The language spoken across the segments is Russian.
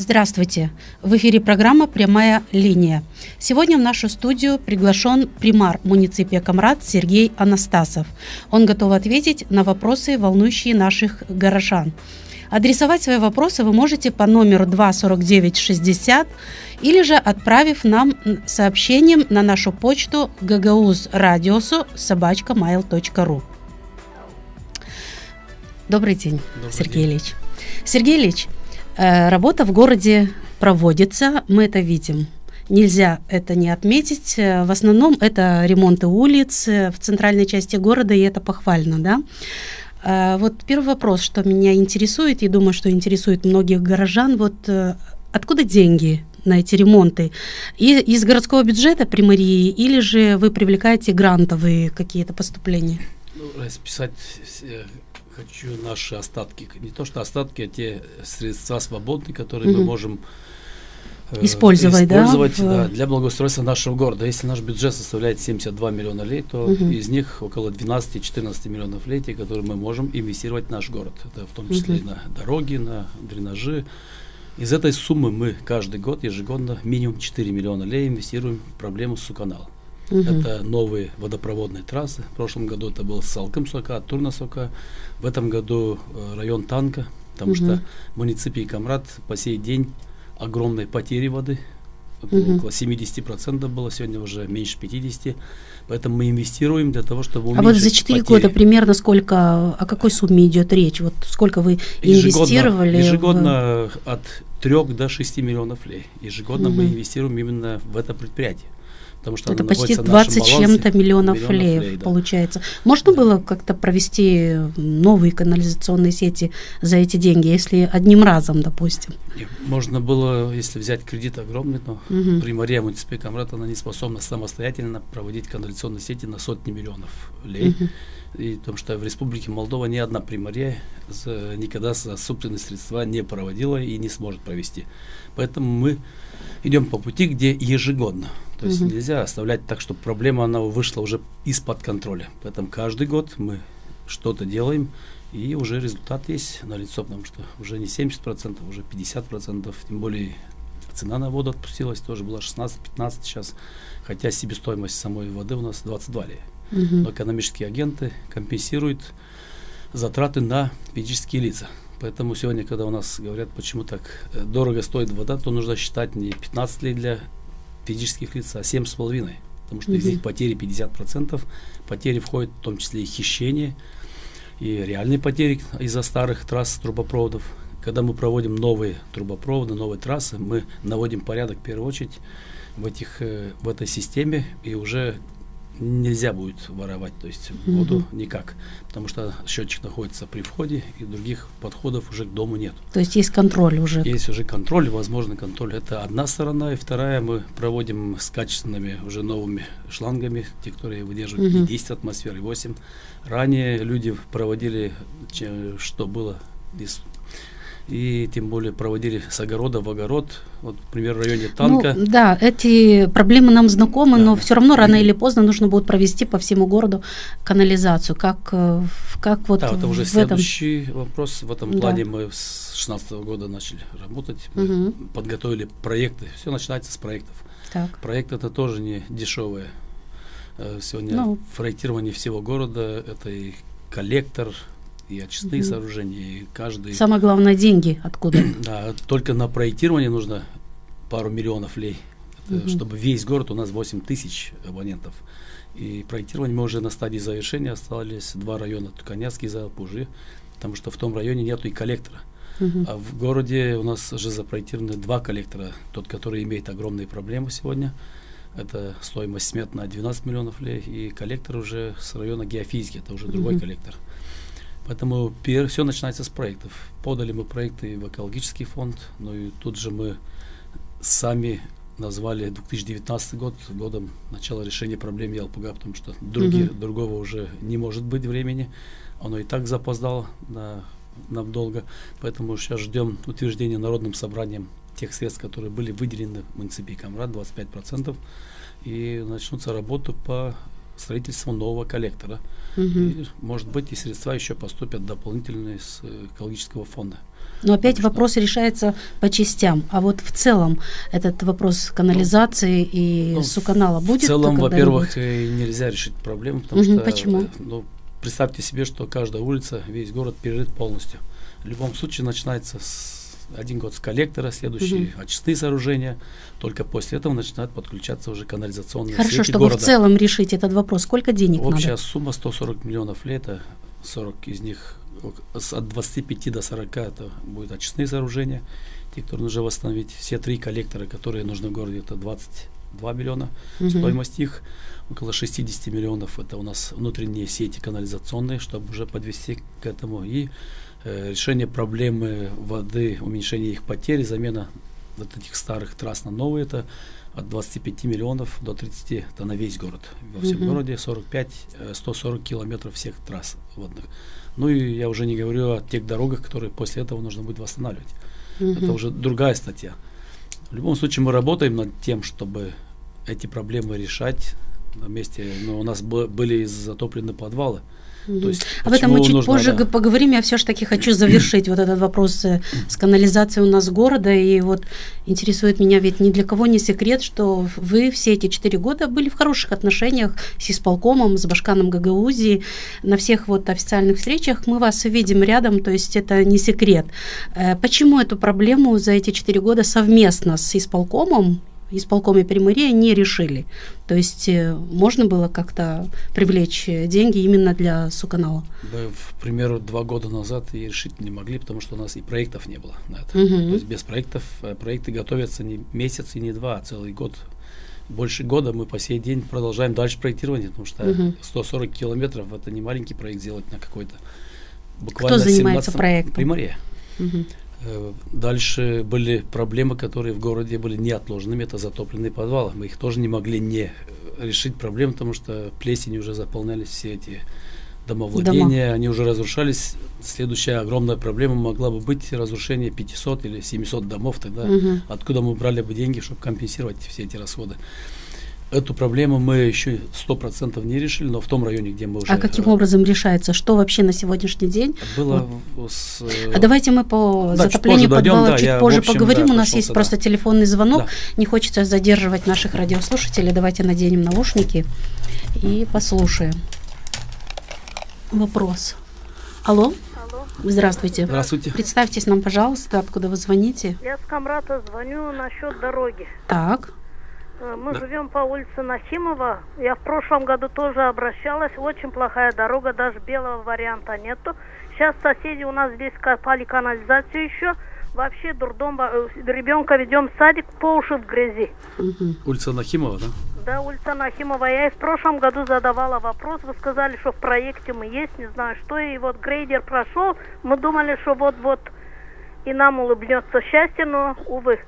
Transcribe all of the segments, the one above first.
Здравствуйте! В эфире программа «Прямая линия». Сегодня в нашу студию приглашен примар муниципия Камрад Сергей Анастасов. Он готов ответить на вопросы, волнующие наших горожан. Адресовать свои вопросы вы можете по номеру 24960 или же отправив нам сообщением на нашу почту gagauzradiosu@mail.ru. Добрый день, Сергей Ильич. Сергей Ильич, работа в городе проводится, мы это видим. Нельзя это не отметить. В основном это ремонты улиц в центральной части города, и это похвально, да? Вот первый вопрос, что меня интересует, и думаю, что интересует многих горожан, вот откуда деньги на эти ремонты? И из городского бюджета при мэрии или же вы привлекаете грантовые какие-то поступления? Расписать хочу наши остатки. Не то, что остатки, а те средства свободные, которые мы можем использовать, да, для благоустройства нашего города. Если наш бюджет составляет 72 миллиона лей, то из них около 12-14 миллионов лей, те, которые мы можем инвестировать в наш город. Это в том числе и на дороги, на дренажи. Из этой суммы мы каждый год, ежегодно, минимум 4 миллиона лей инвестируем в проблему Суканала. Это новые водопроводные трассы. В прошлом году это был Салкым-Сока, Турна-Сока. В этом году район Танка, потому что муниципий Камрад по сей день огромные потери воды. Около 70% было, сегодня уже меньше 50%. Поэтому мы инвестируем для того, чтобы уменьшить вот за 4 года примерно сколько, о какой сумме идет речь? Вот сколько вы инвестировали? Ежегодно от 3 до 6 миллионов лей. Ежегодно мы инвестируем именно в это предприятие. Что это почти 20 с чем-то миллионов лей, да. Получается. Можно было как-то провести новые канализационные сети за эти деньги, если одним разом, допустим? Можно было, если взять кредит огромный, но примария муниципия Камрад, она не способна самостоятельно проводить канализационные сети на сотни миллионов лей. И потому что в Республике Молдова ни одна примария никогда за собственные средства не проводила и не сможет провести. Поэтому мы идем по пути, где ежегодно. То есть нельзя оставлять так, чтобы проблема она вышла уже из-под контроля. Поэтому каждый год мы что-то делаем, и уже результат есть налицо, потому что уже не 70%, уже 50%. Тем более цена на воду отпустилась, тоже была 16-15 сейчас, хотя себестоимость самой воды у нас 22 лея. Но экономические агенты компенсируют затраты на физические лица. Поэтому сегодня, когда у нас говорят, почему так дорого стоит вода, то нужно считать не 15 лей для физических лиц, а 7,5. Потому что из них потери 50%. Потери входят в том числе и хищение, и реальные потери из-за старых трасс трубопроводов. Когда мы проводим новые трубопроводы, новые трассы, мы наводим порядок в первую очередь в этой системе, и уже нельзя будет воровать, то есть воду никак, потому что счетчик находится при входе, и других подходов уже к дому нет. То есть есть контроль уже? Есть уже контроль, возможный контроль. Это одна сторона, и вторая мы проводим с качественными уже новыми шлангами, те, которые выдерживают и 10 атмосфер, и 8. Ранее люди проводили, что было и тем более проводили с огорода в огород, вот, например, в районе Танка. Ну, да, эти проблемы нам знакомы, но все равно рано или поздно нужно будет провести по всему городу канализацию. Как вот да, это уже следующий вопрос. В этом плане мы с 2016 года начали работать, мы подготовили проекты. Все начинается с проектов. Так. Проект это тоже не дешевое. Сегодня проектирование всего города, это и коллектор, и очистные сооружения, и каждый... Самое главное, деньги откуда? Да, только на проектирование нужно пару миллионов лей, чтобы весь город, у нас 8 тысяч абонентов. И проектирование мы уже на стадии завершения, остались 2 района, Туканецкий, Пужи, потому что в том районе нету и коллектора. А в городе у нас уже запроектированы 2 коллектора, тот, который имеет огромные проблемы сегодня. Это стоимость смет на 12 миллионов лей, и коллектор уже с района геофизики, это уже другой коллектор. Поэтому все начинается с проектов. Подали мы проекты в экологический фонд, но и тут же мы сами назвали 2019 год годом начала решения проблем ЕЛПГ, потому что другого уже не может быть времени. Оно и так запоздало надолго. Поэтому сейчас ждем утверждения Народным собранием тех средств, которые были выделены в муниципии Камрад, 25%. И начнутся работы по строительство нового коллектора. И, может быть, и средства еще поступят дополнительные с экологического фонда. Но опять вопрос решается по частям. А вот в целом этот вопрос канализации и суканала будет? В целом, во-первых, нельзя решить проблему, потому что почему? Представьте себе, что каждая улица, весь город перерыт полностью. В любом случае начинается один год с коллектора, следующий очистные сооружения. Только после этого начинают подключаться уже канализационные сети чтобы города. В целом решить этот вопрос, сколько денег надо? Общая сумма 140 миллионов лет, 40 из них от 25 до 40 это будут очистные сооружения, те, которые нужно восстановить. Все 3 коллектора, которые нужны в городе, это 22 миллиона. Стоимость их около 60 миллионов. Это у нас внутренние сети канализационные, чтобы уже подвести к этому. И решение проблемы воды, уменьшение их потери, замена вот этих старых трасс на новые, это от 25 миллионов до 30, это на весь город. Во всем городе 140 километров всех трасс водных. Ну и я уже не говорю о тех дорогах, которые после этого нужно будет восстанавливать. Это уже другая статья. В любом случае мы работаем над тем, чтобы эти проблемы решать на месте. Но у нас были затоплены подвалы. То есть, об этом мы чуть позже поговорим. Я все-таки хочу завершить вот этот вопрос с канализацией у нас города. И вот интересует меня, ведь ни для кого не секрет, что вы все эти 4 года были в хороших отношениях с исполкомом, с Башканом Гагаузии. На всех вот официальных встречах мы вас видим рядом, то есть это не секрет. Почему эту проблему за эти 4 года совместно с исполком и Приморья не решили? То есть можно было как-то привлечь деньги именно для суканала? Мы, к примеру, 2 года назад и решить не могли, потому что у нас и проектов не было на это. То есть без проектов, проекты готовятся не месяц и не 2, а целый год. Больше года мы по сей день продолжаем дальше проектирование, потому что 140 километров это не маленький проект сделать на какой-то буквально. Кто занимается проектом? Приморье. Дальше были проблемы, которые в городе были неотложными, это затопленные подвалы. Мы их тоже не могли не решить проблему, потому что плесенью уже заполнялись все эти домовладения, они уже разрушались. Следующая огромная проблема могла бы быть разрушение 500 или 700 домов, тогда откуда мы брали бы деньги, чтобы компенсировать все эти расходы. Эту проблему мы еще 100% не решили, но в том районе, где мы уже... А каким образом решается? Что вообще на сегодняшний день? Было А давайте мы по затоплению подвала чуть позже поговорим. У нас есть просто телефонный звонок. Не хочется задерживать наших радиослушателей. Давайте наденем наушники и послушаем. Вопрос. Алло? Здравствуйте. Здравствуйте. Представьтесь нам, пожалуйста, откуда вы звоните. Я с Камрата звоню насчет дороги. Так. Мы живем по улице Нахимова. Я в прошлом году тоже обращалась. Очень плохая дорога, даже белого варианта нету. Сейчас соседи у нас здесь копали канализацию еще. Вообще дурдом, ребенка ведем в садик по уши в грязи. Улица Нахимова, да? Да, улица Нахимова. Я и в прошлом году задавала вопрос. Вы сказали, что в проекте мы есть, не знаю что. И вот грейдер прошел. Мы думали, что вот-вот и нам улыбнется счастье, но, увы.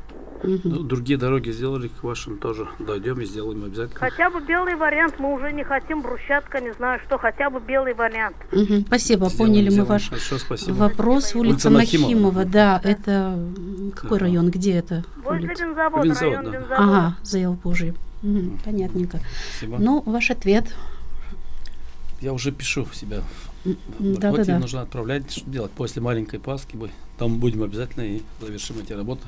Другие дороги сделали, к вашим тоже дойдем и сделаем обязательно. Хотя бы белый вариант, мы уже не хотим брусчатка, не знаю что, хотя бы белый вариант. Спасибо, поняли мы ваш вопрос. Улица Нахимова, да, это какой район, где это? Возле бензовода, район бензовода. Ага, за Елпужей. Понятненько. Спасибо. Ну, ваш ответ? Я уже пишу себя. Да. Нужно отправлять, что делать после маленькой Пасхи. Там будем обязательно и завершим эти работы.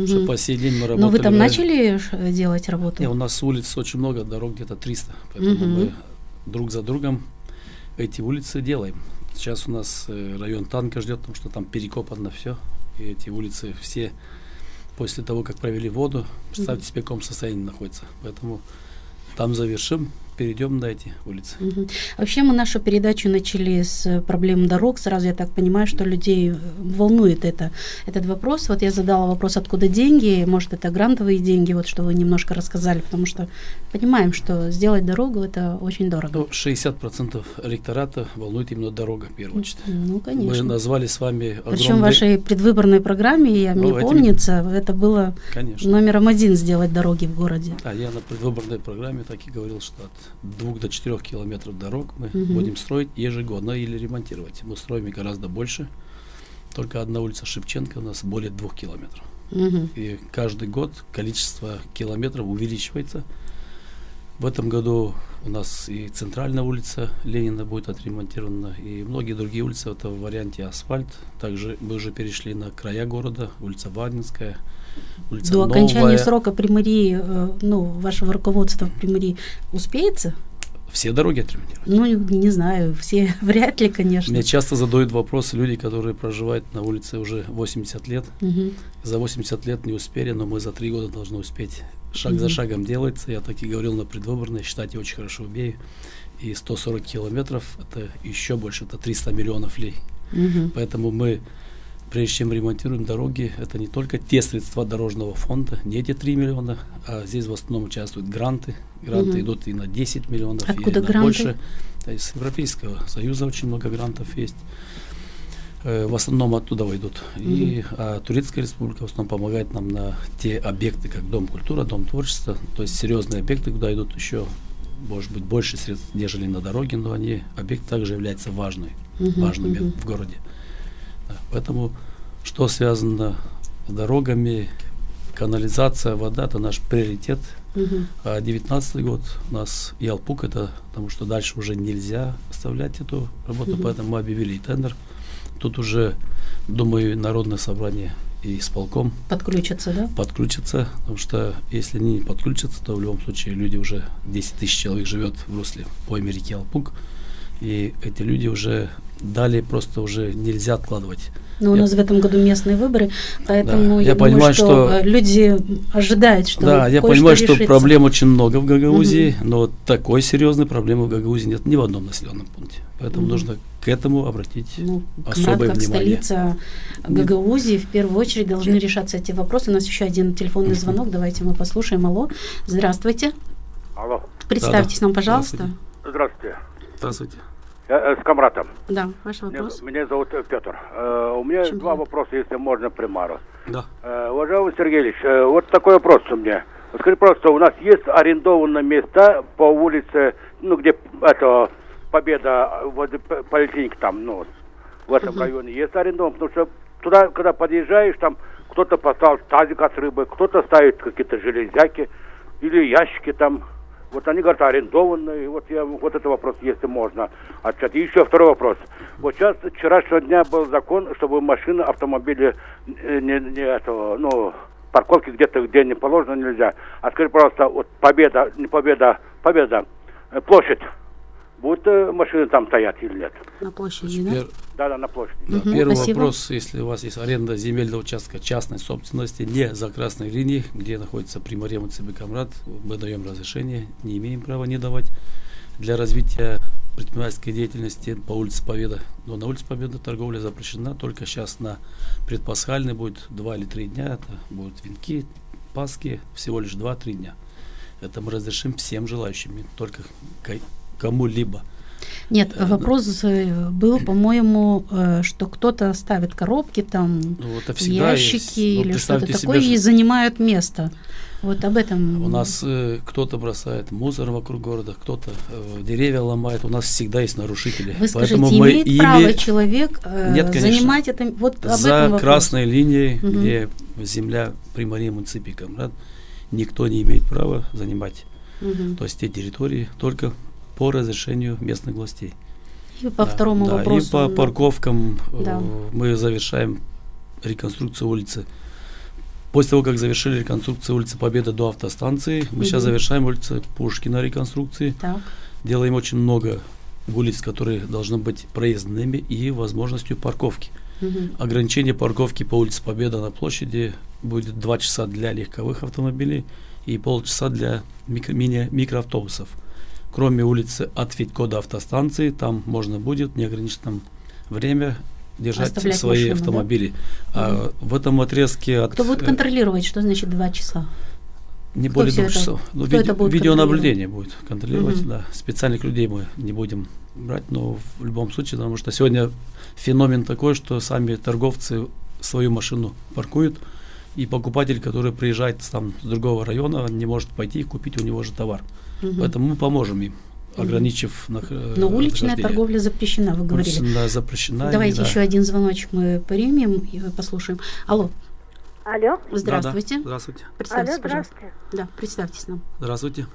Что по сей день мы работали. Но вы там начали делать работу? Нет, у нас улиц очень много, дорог где-то 300. Поэтому мы друг за другом эти улицы делаем. Сейчас у нас район Танка ждет, потому что там перекопано все. И эти улицы все после того, как провели воду, представьте себе, в каком состоянии находятся. Поэтому там завершим, перейдем на эти улицы. Вообще мы нашу передачу начали с проблем дорог. Сразу я так понимаю, что людей волнует этот вопрос. Вот я задала вопрос, откуда деньги. Может, это грантовые деньги, вот что вы немножко рассказали, потому что понимаем, что сделать дорогу – это очень дорого. 60% электората волнует именно дорога, в первую очередь. Ну, конечно. Мы назвали с вами огромный... Причем в вашей предвыборной программе, мне помнится, это было номером 1 сделать дороги в городе. Да, я на предвыборной программе так и говорил, что от 2 до 4 километров дорог мы будем строить ежегодно или ремонтировать. Мы строим их гораздо больше. Только одна улица Шевченко у нас более 2 километров. И каждый год количество километров увеличивается. В этом году у нас и центральная улица Ленина будет отремонтирована, и многие другие улицы, это в варианте асфальт. Также мы уже перешли на края города, улица Вагнерская, улица До Новая. окончания срока примарии, вашего руководства в примарии успеется? Все дороги отремонтировать? Не знаю, все вряд ли, конечно. Мне часто задают вопросы люди, которые проживают на улице уже 80 лет. За 80 лет не успели, но мы за 3 года должны успеть. Шаг за шагом делается. Я так и говорил на предвыборной, считать я очень хорошо умею. И 140 километров, это еще больше, это 300 миллионов лей. Поэтому мы, прежде чем ремонтируем дороги, это не только те средства дорожного фонда, не эти 3 миллиона, а здесь в основном участвуют гранты. Гранты идут и на 10 миллионов, откуда и на гранты? больше. Из Европейского Союза очень много грантов есть. В основном оттуда идут. И Турецкая республика в основном помогает нам на те объекты, как Дом культуры, Дом творчества. То есть серьезные объекты, куда идут еще, может быть, больше средств, нежели на дороге, но объекты также являются важными в городе. Да, поэтому, что связано с дорогами, канализация, вода, это наш приоритет. А 19 год у нас Ялпук, это потому что дальше уже нельзя оставлять эту работу, поэтому мы объявили тендер. Тут уже, думаю, Народное собрание и исполком подключатся, да? Подключатся, потому что если они не подключатся, то в любом случае люди уже, 10 тысяч человек живет в русле поймы реки Ялпук, и эти люди уже далее просто уже нельзя откладывать. Но у нас в этом году местные выборы, поэтому да, я думаю, понимаю, что люди ожидают, что да, я понимаю, что решится. проблем очень много в Гагаузии, но такой серьезной проблемы в Гагаузии нет ни в одном населенном пункте. Поэтому нужно к этому обратить особое как внимание. Столица Гагаузии, в первую очередь должны решаться эти вопросы. У нас еще один телефонный звонок, давайте мы послушаем. Алло, здравствуйте. Алло. Представьтесь нам, пожалуйста. Здравствуйте. Здравствуйте. Я с Камратом. Да, ваш вопрос. Меня зовут Петр. У меня два вопроса, если можно, примару. Да. Уважаемый Сергей Ильич, вот такой вопрос у меня. Скажите, просто у нас есть арендованные места по улице, где это Победа, возле поликлиники там, в этом районе есть арендован, потому что туда, когда подъезжаешь, там кто-то поставил тазик от рыбы, кто-то ставит какие-то железяки или ящики там. Вот они говорят, арендованные. Вот это вопрос, если можно отвечать. И еще второй вопрос. Вот сейчас, вчерашнего дня был закон, чтобы машины, автомобили, парковки где-то, где не положено, нельзя. А скажи, пожалуйста, вот Победа, площадь. Будут машины там стоять или нет? На площади, да? Да, на площади. Да, первый спасибо. вопрос, если у вас есть аренда земельного участка частной собственности, не за красной линией, где находится примария МЦБ Камрад, мы даем разрешение, не имеем права не давать для развития предпринимательской деятельности по улице Победа. Но на улице Победы торговля запрещена, только сейчас на предпасхальный будет 2 или 3 дня, это будут венки, Пасхи, всего лишь 2-3 дня. Это мы разрешим всем желающим, не только кому-либо. Нет, вопрос был, по-моему, что кто-то ставит коробки там, ящики или что-то такое и занимают место. Вот об этом. У нас кто-то бросает мусор вокруг города, кто-то деревья ломает. У нас всегда есть нарушители. Вы скажите, имеет право человек занимать это? Вот об этом за красной линией, где земля примарии муниципии Камрад, никто не имеет права занимать. То есть те территории только по разрешению местных властей. И по второму вопросу. И по парковкам мы завершаем реконструкцию улицы. После того, как завершили реконструкцию улицы Победы до автостанции, мы сейчас завершаем улицу Пушкина реконструкции. Делаем очень много улиц, которые должны быть проездными и возможностью парковки. Ограничение парковки по улице Победа на площади будет 2 часа для легковых автомобилей и полчаса для микроавтобусов. Кроме улицы от Федько до автостанции, там можно будет в неограниченном время держать оставлять свои машину, автомобили. А в этом отрезке... Кто будет контролировать, что значит 2 часа? Не более 2 часов. Видеонаблюдение будет контролировать, да. Специальных людей мы не будем брать, но в любом случае, потому что сегодня феномен такой, что сами торговцы свою машину паркуют, и покупатель, который приезжает там с другого района, не может пойти и купить у него же товар. Поэтому мы поможем им, ограничив Но уличная торговля запрещена, вы говорили. Да, запрещена. Давайте еще один звоночек мы примем и послушаем. Алло. Алло. Здравствуйте. Здравствуйте. Представьтесь, Алло, пожалуйста. здравствуйте. Да, представьтесь нам. Здравствуйте.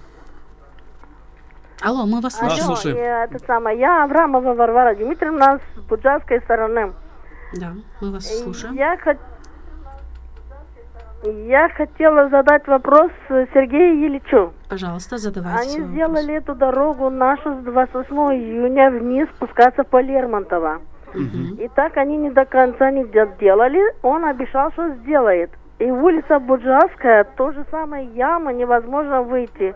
Алло, мы вас слушаем. слушаем. Я Аврамова Варвара Дмитриевна с Буджакской стороны. Да, мы вас слушаем. Я хотела задать вопрос Сергею Ильичу. Пожалуйста, задавайте. Они сделали эту дорогу нашу с 28 июня вниз спускаться по Лермонтово. И так они не до конца не сделали. Он обещал, что сделает. И улица Буджакская, то же самое, яма, невозможно выйти.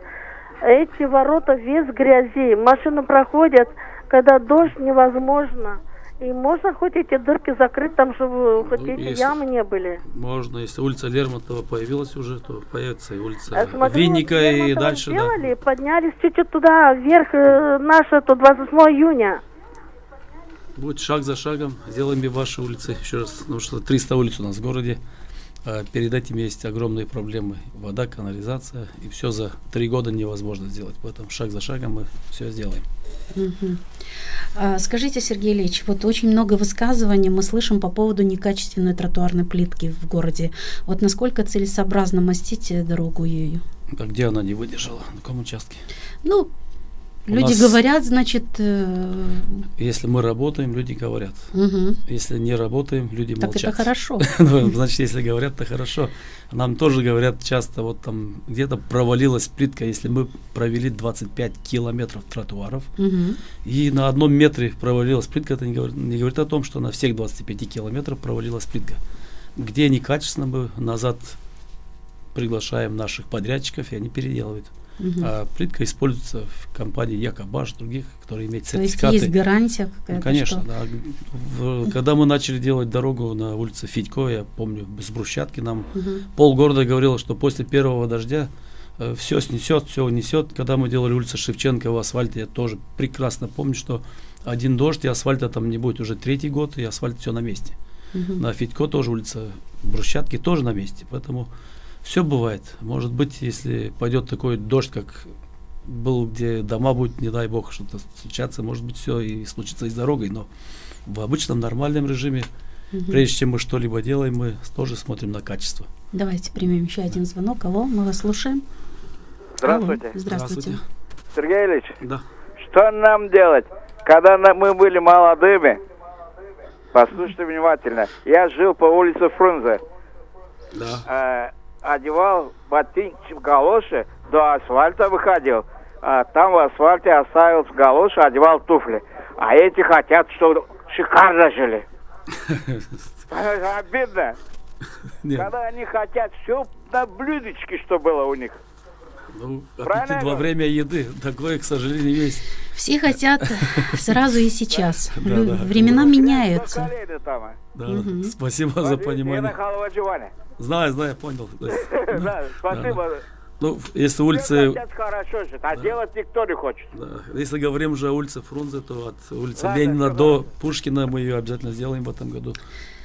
Эти ворота весь грязи. Машины проходят, когда дождь, невозможно. И можно хоть эти дырки закрыть там, чтобы хоть эти ямы не были? Можно, если улица Лермонтова появилась уже, то появится и улица Смотрю, Винника вот и дальше. Сделали, поднялись чуть-чуть туда, вверх, наша, то 28 июня. Будет шаг за шагом, сделаем и ваши улицы еще раз, потому что 300 улиц у нас в городе. А перед этим есть огромные проблемы. Вода, канализация, и все за 3 года невозможно сделать. Поэтому шаг за шагом мы все сделаем. Скажите, Сергей Ильич, вот очень много высказываний мы слышим по поводу некачественной тротуарной плитки в городе. Вот насколько целесообразно мастить дорогу ею? А где она не выдержала? На каком участке? Ну, люди говорят, значит... Если мы работаем, люди говорят. Если не работаем, люди молчат. Так это хорошо. Значит, если говорят, то хорошо. Нам тоже говорят часто, вот там где-то провалилась плитка, если мы провели 25 километров тротуаров, и на 1 метре провалилась плитка, это не говорит о том, что на всех 25 километрах провалилась плитка. Где некачественно, мы назад приглашаем наших подрядчиков, и они переделывают. А плитка используется в компании Якобаш, других, которые имеют сертификаты. То есть есть гарантия какая-то? Конечно, да. Когда мы начали делать дорогу на улице Федько, я помню, с брусчатки, нам полгорода говорило, что после первого дождя все снесет, все унесет. Когда мы делали улицу Шевченко в асфальте, я тоже прекрасно помню, что один дождь, и асфальта там не будет уже 3-й год, и асфальт все на месте. На Федько тоже улица брусчатки тоже на месте, поэтому... Все бывает. Может быть, если пойдет такой дождь, как был, где дома будет, не дай бог, что-то случаться, может быть, все и случится и с дорогой, но в обычном нормальном режиме, прежде чем мы что-либо делаем, мы тоже смотрим на качество. Давайте примем еще один звонок. Алло, мы вас слушаем. Здравствуйте. Алло, здравствуйте. Сергей Ильич, да. Что нам делать, когда мы были молодыми? Послушайте внимательно. Я жил по улице Фрунзе. Да. Одевал ботинки в галоши, до асфальта выходил. Там в асфальте оставил галоши, одевал туфли. А эти хотят, чтобы шикарно жили. Обидно. Когда они хотят все на блюдечке, что было у них. Ну, аппетит во время еды. Такое, к сожалению, есть. Все хотят сразу и сейчас. Времена меняются. Спасибо за понимание. Знаю, понял. Спасибо. Ну, если улицы... Хорошо же, а делать никто не хочет. Если говорим уже о улице Фрунзе, то от улицы Ленина до Пушкина мы ее обязательно сделаем в этом году.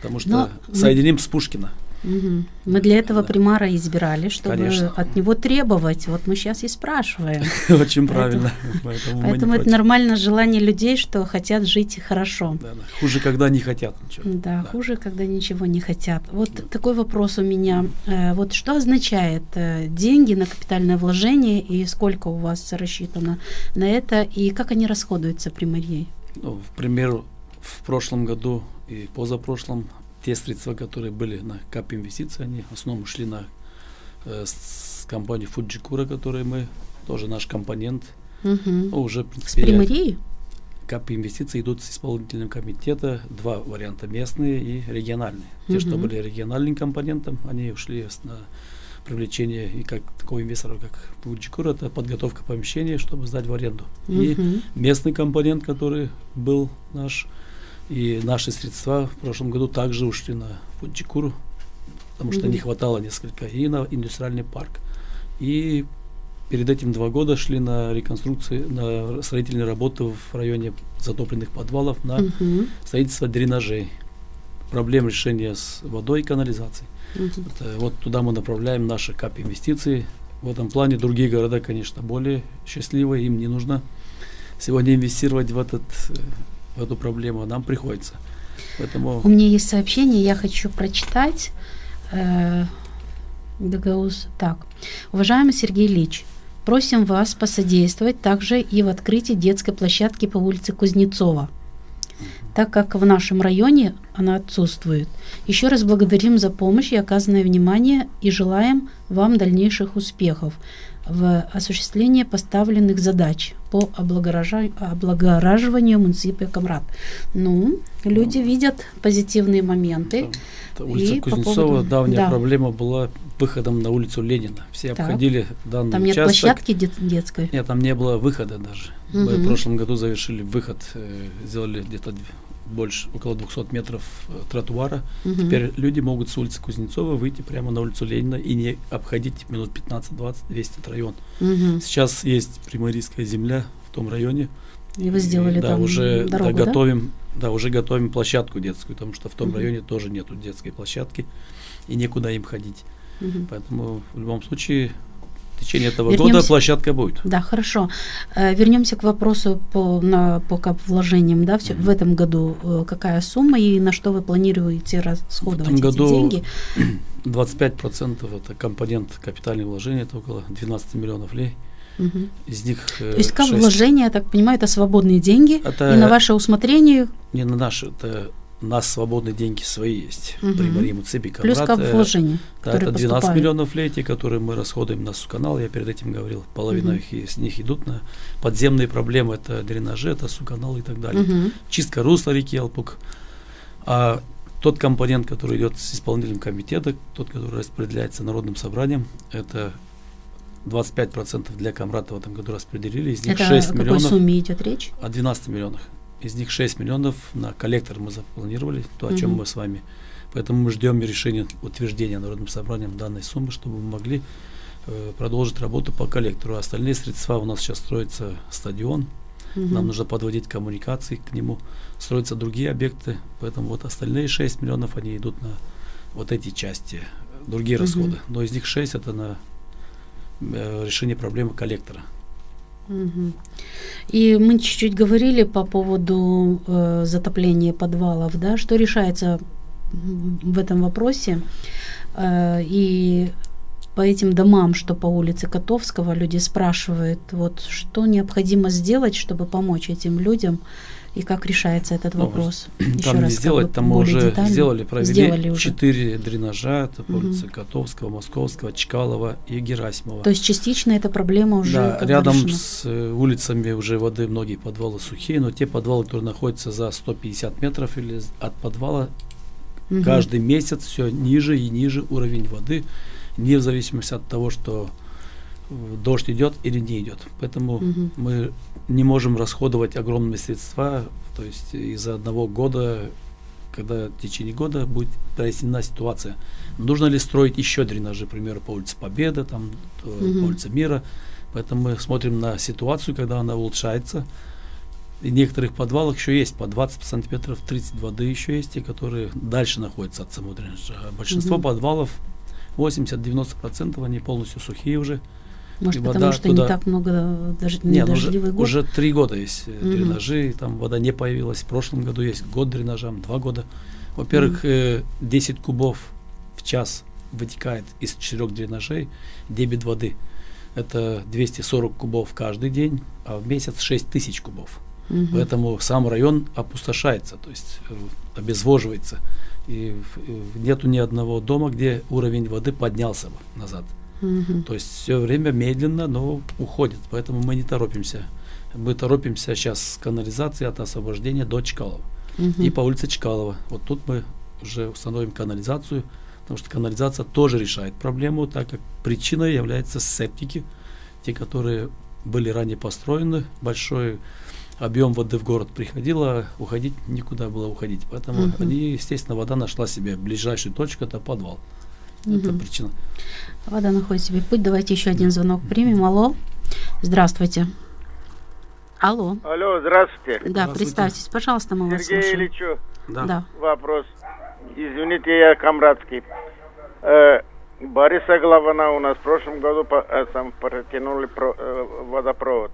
Потому что соединим с Пушкина. Мы для этого примара избирали, чтобы от него требовать. Вот мы сейчас и спрашиваем. Очень правильно. Поэтому это нормальное желание людей, что хотят жить хорошо. Хуже, когда не хотят ничего. Да, хуже, когда ничего не хотят. Вот такой вопрос у меня. Вот что означает деньги на капитальное вложение и сколько у вас рассчитано на это, и как они расходуются при мэрии? Ну, к примеру, в прошлом году и позапрошлом те средства, которые были на КАП инвестиции, они в основном шли на компанию Фуджикура, которой мы, тоже наш компонент. Уже, в принципе, с примарией? КАП инвестиции идут с исполнительного комитета, 2 варианта: местные и региональные. Те, что были региональным компонентом, они ушли на привлечение и как такого инвестора, как Фуджикура, это подготовка помещения, чтобы сдать в аренду. И местный компонент, который был наш. И наши средства в прошлом году также ушли на Фуджикуру, потому что не хватало несколько, и на индустриальный парк. И перед этим 2 года шли на реконструкцию, на строительные работы в районе затопленных подвалов, на строительство дренажей, проблем решения с водой и канализацией. Вот туда мы направляем наши КАП инвестиции. В этом плане другие города, конечно, более счастливые, им не нужно сегодня инвестировать в эту проблему, а нам приходится. Поэтому... У меня есть сообщение, я хочу прочитать. Так. Уважаемый Сергей Ильич, Просим вас посодействовать также и в открытии детской площадки по улице Кузнецова, так как в нашем районе она отсутствует. Еще раз благодарим за помощь и оказанное внимание и желаем вам дальнейших успехов в осуществлении поставленных задач по облагораживанию муниципа Камрат. Ну, люди видят позитивные моменты. Улица Кузнецова, давняя проблема была выходом на улицу Ленина. Все обходили данный там нет участок. Площадки детской? Нет, там не было выхода даже. Мы в прошлом году завершили выход, сделали где-то больше, около 200 метров тротуара. Теперь люди могут с улицы Кузнецова выйти прямо на улицу Ленина и не обходить минут 15-20 весь этот район. Сейчас есть приморийская земля в том районе. И вы сделали там уже дорогу, уже готовим площадку детскую, потому что в том районе тоже нету детской площадки и некуда им ходить. Поэтому в любом случае в течение этого года площадка будет. Да, хорошо. Вернемся к вопросу по вложениям. Да, в этом году какая сумма и на что вы планируете расходовать эти деньги? 25% это компонент капитальных вложений, это около 12 миллионов лей. Из них то есть как вложение, я так понимаю, это свободные деньги, это и на ваше усмотрение? Не на наши, это у нас свободные деньги свои есть. При Марии Муципи Камрат. Плюс как вложения, это 12 миллионов лей, которые мы расходуем на Суканал, я перед этим говорил. Половина из них идут на подземные проблемы, это дренажи, это Суканал и так далее. Чистка русла реки Алпук. А тот компонент, который идет с исполнительным комитетом, тот, который распределяется Народным собранием, это 25% для Камрата в этом году распределили. Из них 6 миллионов. О какой сумме идет речь? О 12 миллионах. Из них 6 миллионов на коллектор мы запланировали, то, о чем мы с вами. Поэтому мы ждем решения утверждения Народным собранием данной суммы, чтобы мы могли продолжить работу по коллектору. Остальные средства, у нас сейчас строится стадион, нам нужно подводить коммуникации к нему, строятся другие объекты, поэтому вот остальные 6 миллионов, они идут на вот эти части, другие расходы. Но из них 6 это на решение проблемы коллектора. И мы чуть-чуть говорили по поводу затопления подвалов, да, что решается в этом вопросе. И по этим домам, что по улице Котовского, люди спрашивают, вот что необходимо сделать, чтобы помочь этим людям, и как решается этот вопрос. Там не сделать, там мы уже сделали, провели 4 дренажа, это по улице Котовского, Московского, Чкалова и Герасимова. То есть частично эта проблема уже рядом решена. С улицами уже воды, многие подвалы сухие, но те подвалы, которые находятся за 150 метров или от подвала, каждый месяц все ниже и ниже уровень воды, не в зависимости от того, что дождь идет или не идет. Поэтому мы не можем расходовать огромные средства, то есть из-за одного года, когда в течение года будет прояснена ситуация. Нужно ли строить еще дренажи, к примеру, по улице Победы, там, по улице Мира. Поэтому мы смотрим на ситуацию, когда она улучшается. И в некоторых подвалах еще есть по 20 сантиметров, 30 воды еще есть, те, которые дальше находятся от самого дренажа. А большинство подвалов, 80-90%, они полностью сухие уже. Может, потому что не так много дождливый год? Уже 3 года есть дренажи, там вода не появилась. В прошлом году есть год дренажам, 2 года. Во-первых, 10 кубов в час вытекает из 4 дренажей дебит воды. Это 240 кубов каждый день, а в месяц 6000 кубов. Поэтому сам район опустошается, то есть обезвоживается. И нету ни одного дома, где уровень воды поднялся бы назад. То есть все время медленно, но уходит. Поэтому мы не торопимся. Мы торопимся сейчас с канализации от освобождения до Чкалова. И по улице Чкалова. Вот тут мы уже установим канализацию, потому что канализация тоже решает проблему, так как причиной являются септики, те, которые были ранее построены. Большой объем воды в город приходил, а уходить некуда было уходить. Поэтому они, естественно, вода нашла себе ближайшую точку, это подвал. Это причина. Вода находит себе путь. Давайте еще один звонок примем. Алло. Здравствуйте. Алло. Алло, здравствуйте. Да, представьтесь, пожалуйста, мы вас слушаем. Сергей Ильичу да. Вопрос. Извините, я камрадский. Бориса Главана у нас в прошлом году протянули водопровод.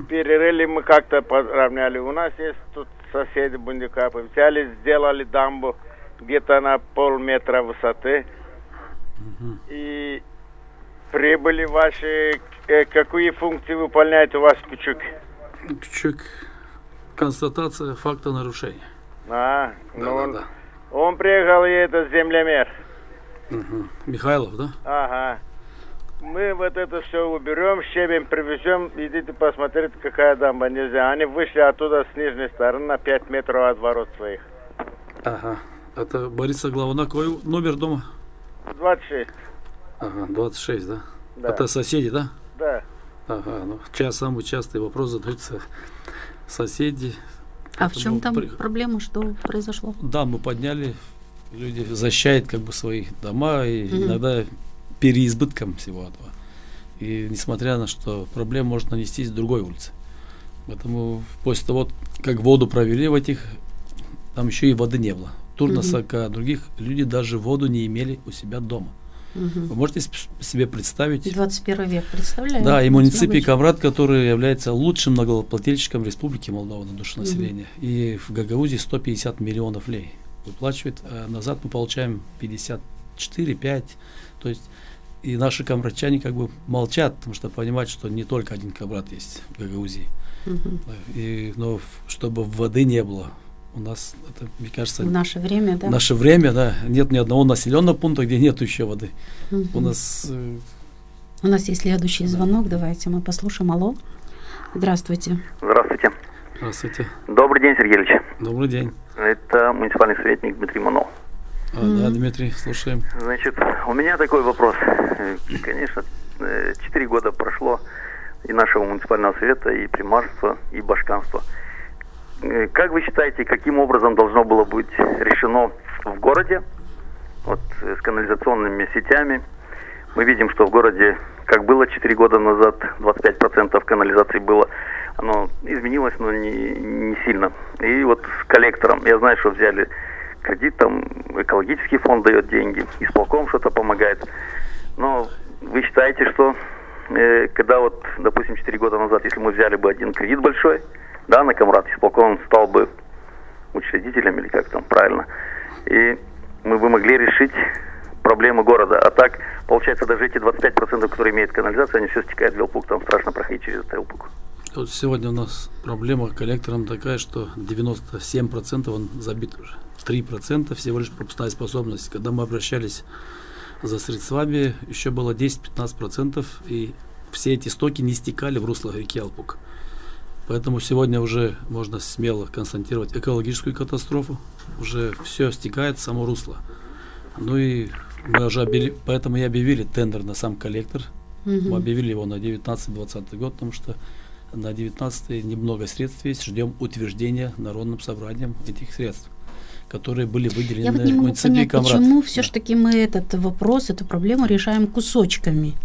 Перерыли мы как-то, подровняли. У нас есть тут соседи Бундикапы. Взяли, сделали дамбу где-то на полметра высоты. И прибыли ваши какие функции выполняет у вас Küçük? Küçük констатация факта нарушения. А, ну Да. он приехал, и это землемер. Михайлов, да? Ага. Мы вот это все уберем, щебень привезем, идите посмотрите, какая дамба, нельзя. Они вышли оттуда с нижней стороны на 5 метров от ворот своих. Ага. Это Бориса Главана, какой номер дома? 26. Ага, 26, да? Да. Это соседи, да? Да. Ага, ну самый частый вопрос задаются соседи. А в чем там Поэтому проблема, что произошло? Да, мы подняли, люди защищают как бы свои дома и иногда переизбытком всего этого. И несмотря на что проблема может нанестись с другой улицы. Поэтому после того, как воду провели в этих, там еще и воды не было. Турносака, других люди даже воду не имели у себя дома. Вы можете себе представить? 21 век, представляю. Да, и муниципий Камрат, который является лучшим налогоплательщиком Республики Молдова на душу населения. И в Гагаузии 150 миллионов лей выплачивает, а назад мы получаем 54-5. То есть и наши камратчане как бы молчат, потому что понимают, что не только один Камрат есть в Гагаузии. Но чтобы воды не было, у нас, это, мне кажется, в наше время, да? В наше время, да, нет ни одного населенного пункта, где нет еще воды. У нас есть следующий звонок, давайте мы послушаем. Алло, здравствуйте. Здравствуйте. Здравствуйте. Добрый день, Сергей Ильич. Добрый день. Это муниципальный советник Дмитрий Манов. Да, Дмитрий, слушаем. Значит, у меня такой вопрос. Конечно, 4 года прошло и нашего муниципального совета, и примарства, и башканства. Как вы считаете, каким образом должно было быть решено в городе, вот с канализационными сетями? Мы видим, что в городе, как было 4 года назад, 25% канализации было, оно изменилось, но не сильно. И вот с коллектором, я знаю, что взяли кредит, там экологический фонд дает деньги, исполком что-то помогает. Но вы считаете, что когда вот, допустим, 4 года назад, если мы взяли бы один кредит большой, да, на Камрат, исполком стал бы учредителем, или как там правильно, и мы бы могли решить проблемы города. А так, получается, даже эти 25%, которые имеют канализацию, они все стекают в Елпук, там страшно проходить через этот Елпук. Вот сегодня у нас проблема коллектором такая, что 97% он забит уже. 3% всего лишь пропускная способность. Когда мы обращались за средствами, еще было 10-15%, и все эти стоки не стекали в русло реки Елпук. Поэтому сегодня уже можно смело констатировать экологическую катастрофу. Уже все стекает в само русло. Ну и мы уже поэтому и объявили тендер на сам коллектор. Мы объявили его на 19-20 год, потому что на 19 немного средств есть. Ждем утверждения Народным собранием этих средств, которые были выделены. Я вот не могу понять, почему все-таки мы этот вопрос, эту проблему решаем кусочками.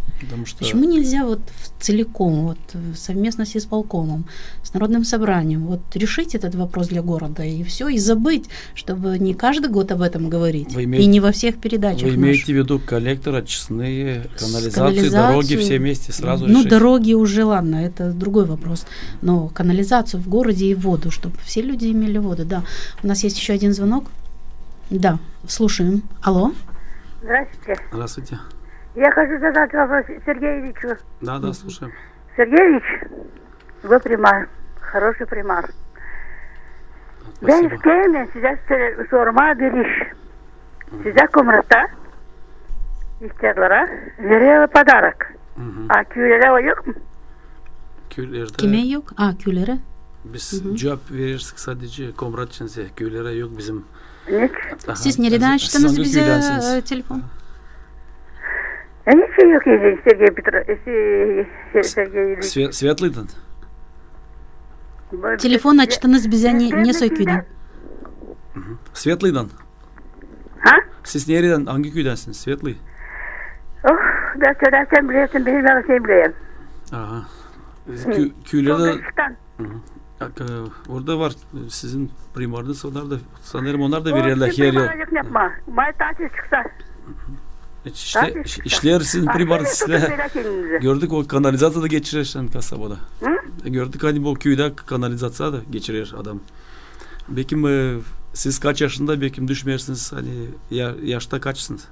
Почему нельзя вот целиком, вот совместно с исполкомом, с Народным собранием, вот решить этот вопрос для города и все, и забыть, чтобы не каждый год об этом говорить, и не во всех передачах. Вы имеете в виду коллектор, очистные, канализации, дороги все вместе сразу решить? Ну, дороги уже, ладно, это другой вопрос, но канализацию в городе и воду, чтобы все люди имели воду, да. У нас есть еще один звонок. Да, слушаем. Алло. Здравствуйте. Здравствуйте. Я хочу задать вопрос Сергею Ильичу. Да, слушаем. Сергей Ильич, вы примар, хороший примар. Ben isteyemeyen size sorma bir iş. Size Kumrat'ta ihtiyarlara veriyor padarak. A küylere o yok mu? Kime yok? Küylere. Biz cevap verirsek sadece Komrat için köylere yok bizim. Siz nereden açtınız bize telefon? Hiç şey yok Сергей. Светлыйдан. Telefon açtınız bize ne söküydün? Sветлыйдан. Ha? Siz nereden, hangi köydensiniz? Svetli. Oh, ben söylersem biliyorsun, benim ben bileyim. Aha. Köylerde... Orada var sizin primarınız, onlar da sanırım onlar da verirler her yıl. Yapma. May tatil çıksa. İşler sizin primarınız. Gördük o kanalizasyon da geçirir kasabada. Gördük hani bu köyde kanalizasyon da geçirir adam. Belki siz kaç yaşında, belki düşmeyersiniz, hani yaşta kaçsınız?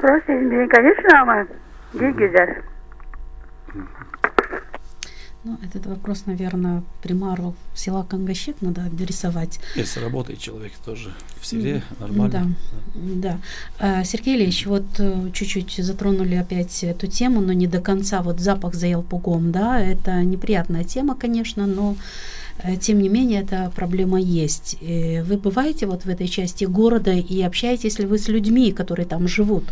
Просто, конечно, ama ne güzel. Ну, этот вопрос, наверное, примару села Кангащик надо адресовать. Если работает человек тоже в селе, нормально. Да. Сергей Ильич, вот чуть-чуть затронули опять эту тему, но не до конца. Вот запах за Ялпугом, да, это неприятная тема, конечно, но тем не менее эта проблема есть. И вы бываете вот в этой части города и общаетесь ли вы с людьми, которые там живут?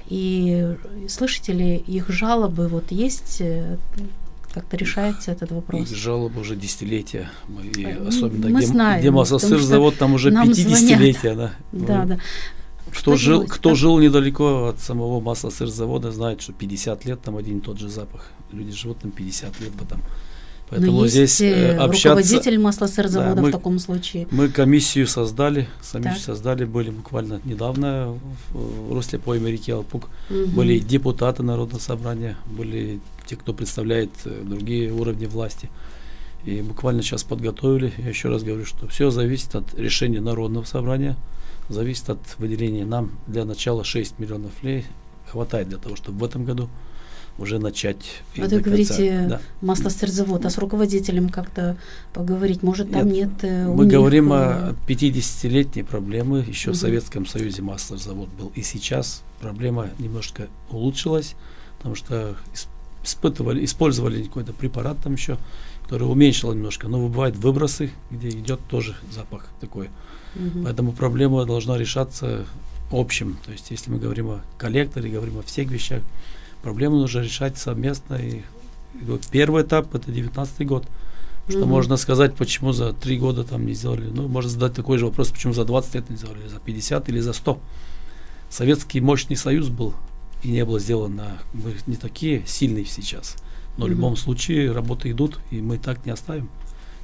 И слышите ли их жалобы? Вот есть... Как-то решается этот вопрос. Их жалобы уже десятилетия. И особенно знаем, где маслосырзавод, там уже 50-летия. Да. Кто жил недалеко от самого маслосырзавода, знает, что 50 лет там один и тот же запах. Люди живут там 50 лет потом. Поэтому но здесь есть руководитель маслосырзавода в таком случае. Мы комиссию создали, были буквально недавно в русле поймы реки Ялпуг. Были депутаты Народного собрания, были те, кто представляет другие уровни власти. И буквально сейчас подготовили. Я еще раз говорю, что все зависит от решения Народного собрания, зависит от выделения нам для начала 6 миллионов лей. Хватает для того, чтобы в этом году уже начать. Вот вы говорите, маслосырзавод, а с руководителем как-то поговорить, может там нет мы говорим о 50-летней проблеме, еще в Советском Союзе маслосырзавод был, и сейчас проблема немножко улучшилась, потому что использовали какой-то препарат там еще, который уменьшил немножко, но бывают выбросы, где идет тоже запах такой. Поэтому проблема должна решаться общим, то есть если мы говорим о коллекторе, говорим о всех вещах, проблему нужно решать совместно. И вот первый этап – это 2019 год. Что можно сказать, почему за 3 года там не сделали? Ну, можно задать такой же вопрос, почему за 20 лет не сделали, за 50 или за 100. Советский мощный союз был, и не было сделано. Мы не такие сильные сейчас. Но в любом случае работы идут, и мы так не оставим.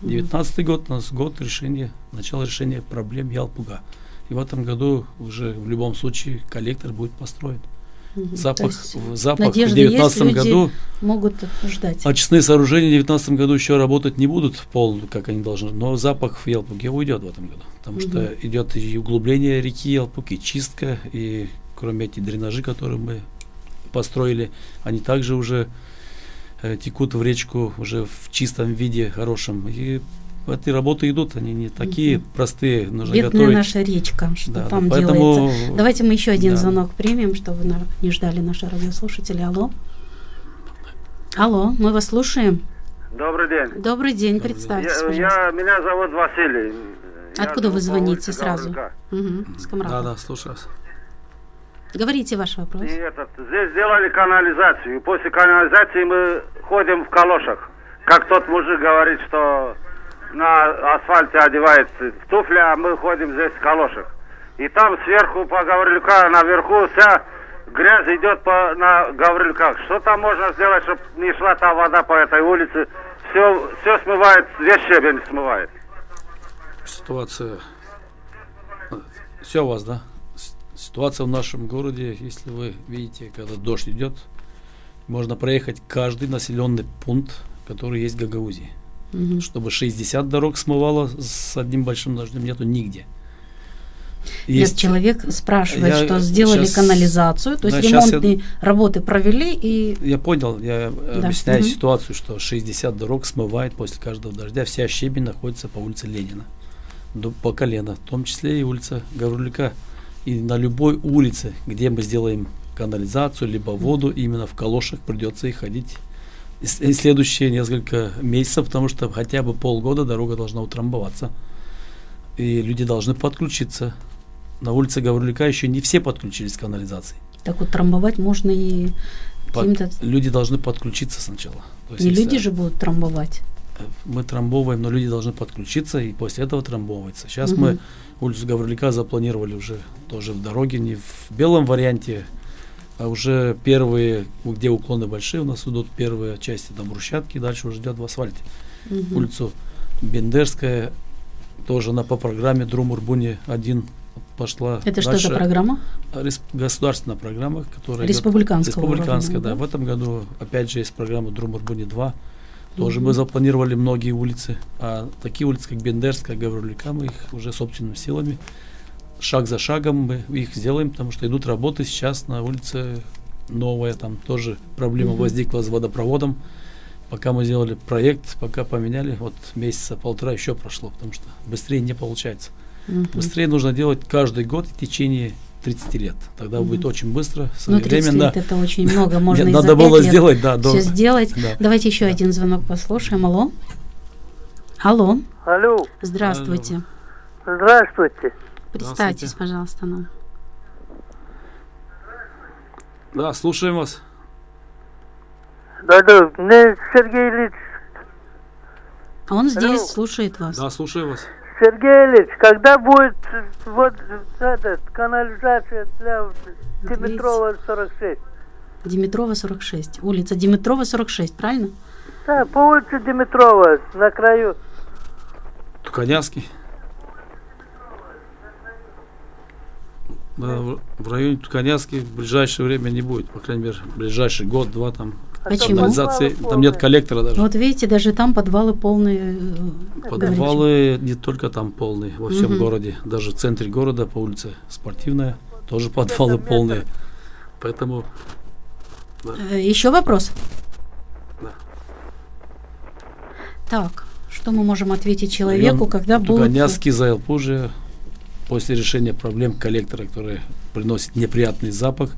2019 год у нас год решения, начало решения проблем Ялпуга. И в этом году уже в любом случае коллектор будет построен. Запах в 2019 году могут ждать. Очистные сооружения в 2019 году еще работать не будут полностью, как они должны, но запах в Ялпуге уйдет в этом году, потому что идет и углубление реки Ялпуг, и чистка, и кроме этих дренажей, которые мы построили, они также уже текут в речку уже в чистом виде, хорошем. И эти работы идут, они не такие простые, нужно бедная готовить. Наша речка, что там поэтому... делается. Давайте мы еще один звонок примем, чтобы не ждали наши радиослушатели. Алло, мы вас слушаем. Добрый день. Добрый день, представьтесь, пожалуйста. Меня зовут Василий. Откуда вы звоните сразу? С Комарова. Да, слушаю вас. Говорите ваш вопрос. Здесь сделали канализацию. После канализации мы ходим в калошах. Как тот мужик говорит, что на асфальте одевает в туфли, а мы ходим здесь в калошах. И там сверху по Гаврилюка, наверху вся грязь идет на Гаврилюках. Что там можно сделать, чтобы не шла та вода по этой улице? Все смывает, весь щебень смывает. Ситуация... Все у вас, да? Ситуация в нашем городе, если вы видите, когда дождь идет, можно проехать каждый населенный пункт, который есть в Гагаузии. Чтобы 60 дорог смывало с одним большим дождем, нету нигде. Нет, человек спрашивает, что сделали канализацию, то есть ремонтные работы провели и... Я понял, я объясняю ситуацию, что 60 дорог смывает после каждого дождя, вся щебень находится по улице Ленина, по колено, в том числе и улица Гаврилюка. И на любой улице, где мы сделаем канализацию, либо воду, именно в калошах придется и ходить и следующие несколько месяцев, потому что хотя бы полгода дорога должна утрамбоваться. И люди должны подключиться. На улице Гаврилюка еще не все подключились к канализации. Так вот, трамбовать можно и каким-то... Люди должны подключиться сначала. То есть, не люди же будут трамбовать. Мы трамбовываем, но люди должны подключиться и после этого трамбовывается. Сейчас мы улицу Гаврилюка запланировали уже тоже в дороге, не в белом варианте, а уже первые, где уклоны большие, у нас идут первые части там брусчатки, дальше уже идет в асфальте. Улицу Бендерская тоже она по программе Друм-Урбуни 1 пошла. Это дальше. Что за программа? Государственная программа, которая республиканская уровня, да. В этом году опять же есть программа Друм-Урбуни 2. Тоже мы запланировали многие улицы, а такие улицы, как Бендерская, Гаврилюка, мы их уже собственными силами, шаг за шагом мы их сделаем, потому что идут работы сейчас на улице новая, там тоже проблема возникла с водопроводом. Пока мы сделали проект, пока поменяли, вот месяца полтора еще прошло, потому что быстрее не получается. Быстрее нужно делать каждый год в течение 30 лет. Тогда будет очень быстро, своевременно. 30 лет это очень много, можно и надо за 5 было лет сделать, да, все сделать. Да. Давайте еще один звонок послушаем. Алло. Алло. Алло. Здравствуйте. Здравствуйте. Представьтесь, пожалуйста, нам. Да, слушаем вас. Да, мне Сергей Ильич. Он здесь слушает вас. Да, слушаю вас. Сергей Ильич, когда будет вот этот канализация для Димитрова 46? Димитрова 46. Улица Димитрова 46, правильно? Да, по улице Димитрова, на краю. Туканявский. Да, в районе Туканявский в ближайшее время не будет. По крайней мере, в ближайший год-два там. Почему? Канализации, там нет коллектора даже. Вот видите, даже там подвалы полные. Подвалы не только там полные, во всем городе. Даже в центре города, по улице Спортивная, тоже подвалы полные. Поэтому... Да. Еще вопрос? Да. Так, что мы можем ответить человеку, когда будет... Туканявский, Заялпужье, после решения проблем коллектора, который приносит неприятный запах,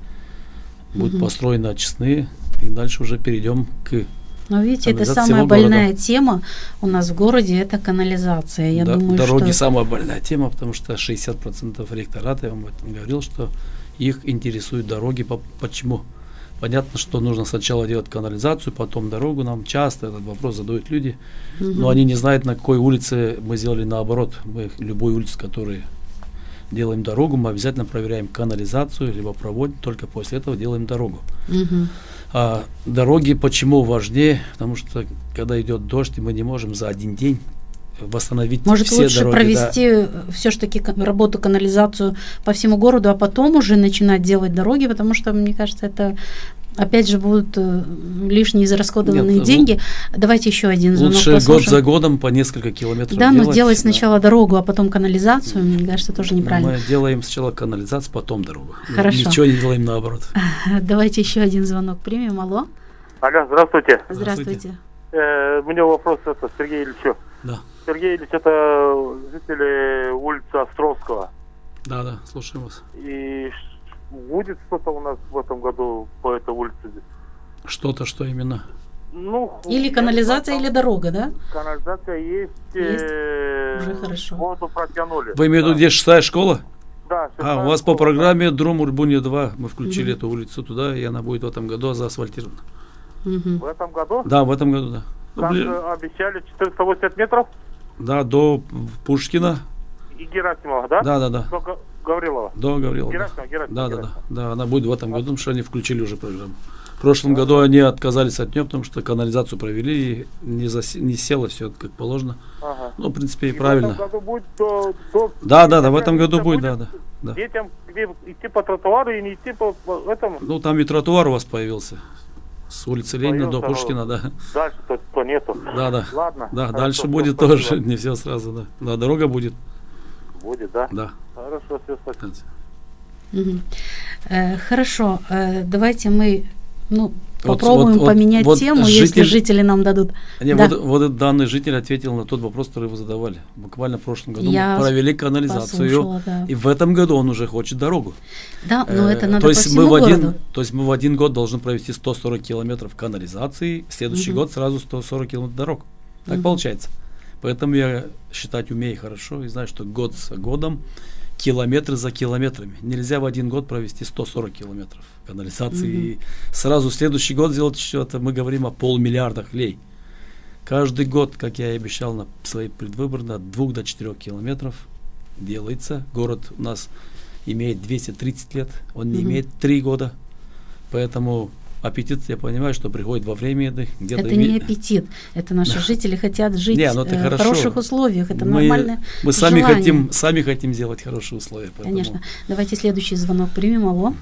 будут построены очистные, и дальше уже перейдем к... Но видите, это самая больная тема у нас в городе, это канализация. Я думаю, дороги что... самая больная тема, потому что 60% ректората, я вам об этом говорил, что их интересуют дороги. Почему? Понятно, что нужно сначала делать канализацию, потом дорогу. Нам часто этот вопрос задают люди, но они не знают, на какой улице мы сделали наоборот. Мы любой улице, которой делаем дорогу, мы обязательно проверяем канализацию, либо проводим, только после этого делаем дорогу. А дороги почему важнее? Потому что когда идет дождь, мы не можем за один день восстановить Может, все лучше дороги. провести все-таки работу, канализацию по всему городу, а потом уже начинать делать дороги, потому что, мне кажется, это опять же будут лишние израсходованные деньги. Давайте еще один звонок лучше послушаем. Год за годом по несколько километров да, делать. но делать сначала дорогу, а потом канализацию, мне кажется, тоже неправильно. Мы делаем сначала канализацию, потом дорогу. Хорошо. Ничего не делаем наоборот. Давайте еще один звонок примем. Алло. Алло, здравствуйте. Здравствуйте. У меня вопрос это Сергей Ильичу. Да. Сергей Ильич, это жители улицы Островского. Да, слушаем вас. И будет что-то у нас в этом году по этой улице? Что-то, что именно? Ну, или канализация, или дорога, да? Канализация есть. Уже хорошо. Воду протянули. Вы имеете в виду, где 6-я школа? Да. У вас по программе Друм Урбуни 2 мы включили эту улицу туда, и она будет в этом году заасфальтирована. В этом году? Да, в этом году, да. Там обещали 480 метров? Да, до Пушкина. И Герасимова, да? Да. До Гаврилова. До Гаврилова. Герасимова. Да, она будет в этом году, потому что они включили уже программу. В прошлом году они отказались от нее, потому что канализацию провели, и не село все как положено. Ну, в принципе, и правильно. В этом году будет Да, в этом году будет, да. Детям где идти по тротуару и не идти по этому. Ну, там и тротуар у вас появился. С улицы Ленина до Пушкина, да. Дальше то нету. Да. Ладно. Да, дальше будет тоже, не все сразу, да. Да, дорога будет. Будет, да? Да. Хорошо, все, спасибо. Хорошо, давайте мы попробуем поменять тему, если жители нам дадут. Вот данный житель ответил на тот вопрос, который вы задавали. Буквально в прошлом году мы провели канализацию, и в этом году он уже хочет дорогу. Да, но это надо по всему городу. То есть мы в один год должны провести 140 километров канализации, в следующий год сразу 140 километров дорог. Так получается. Поэтому я считать умею хорошо и знаю, что год за годом, километры за километрами. Нельзя в один год провести 140 километров канализации и сразу следующий год сделать что-то. Мы говорим о 500 миллиарда лей. Каждый год, как я и обещал на своей предвыборной, от 2 до 4 километров делается. Город у нас имеет 230 лет, он не имеет 3 года. Поэтому аппетит, я понимаю, что приходит во время где-то... Это не аппетит, это наши жители хотят жить в хороших условиях, это нормальное мы сами хотим сделать хорошие условия. Поэтому... Конечно. Давайте следующий звонок примем. Алло.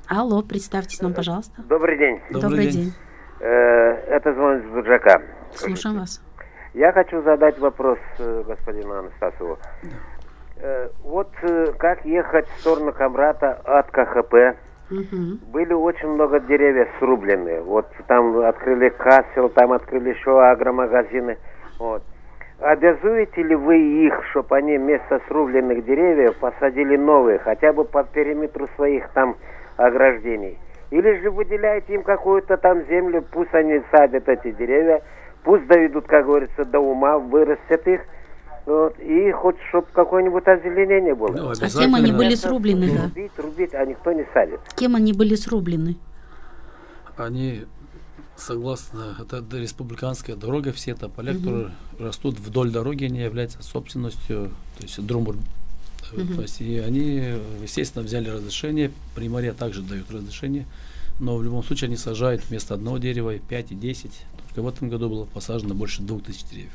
Алло, представьтесь нам, пожалуйста. Добрый день. Добрый день. Это звонит с Буджака. Слушаем вас. Я хочу задать вопрос господину Анастасову. Вот как ехать в сторону Камрата от КХП, Были очень много деревьев срублены. Вот там открыли кассел, там открыли еще агромагазины. Вот. Обязуете ли вы их, чтобы они вместо срубленных деревьев посадили новые, хотя бы по периметру своих там ограждений? Или же выделяете им какую-то там землю, пусть они садят эти деревья, пусть доведут, как говорится, до ума, вырастят их, вот, и хоть чтобы какое-нибудь озеленение было. Ну, а кем они были срублены? Рубить, а никто не садит. Кем они были срублены? Они, согласно, это республиканская дорога, все тополя, которые растут вдоль дороги, они являются собственностью, то есть Друмбур. То есть и они, естественно, взяли разрешение, Приморье также дают разрешение, но в любом случае они сажают вместо одного дерева 5 и 10. Только в этом году было посажено больше 2000 деревьев.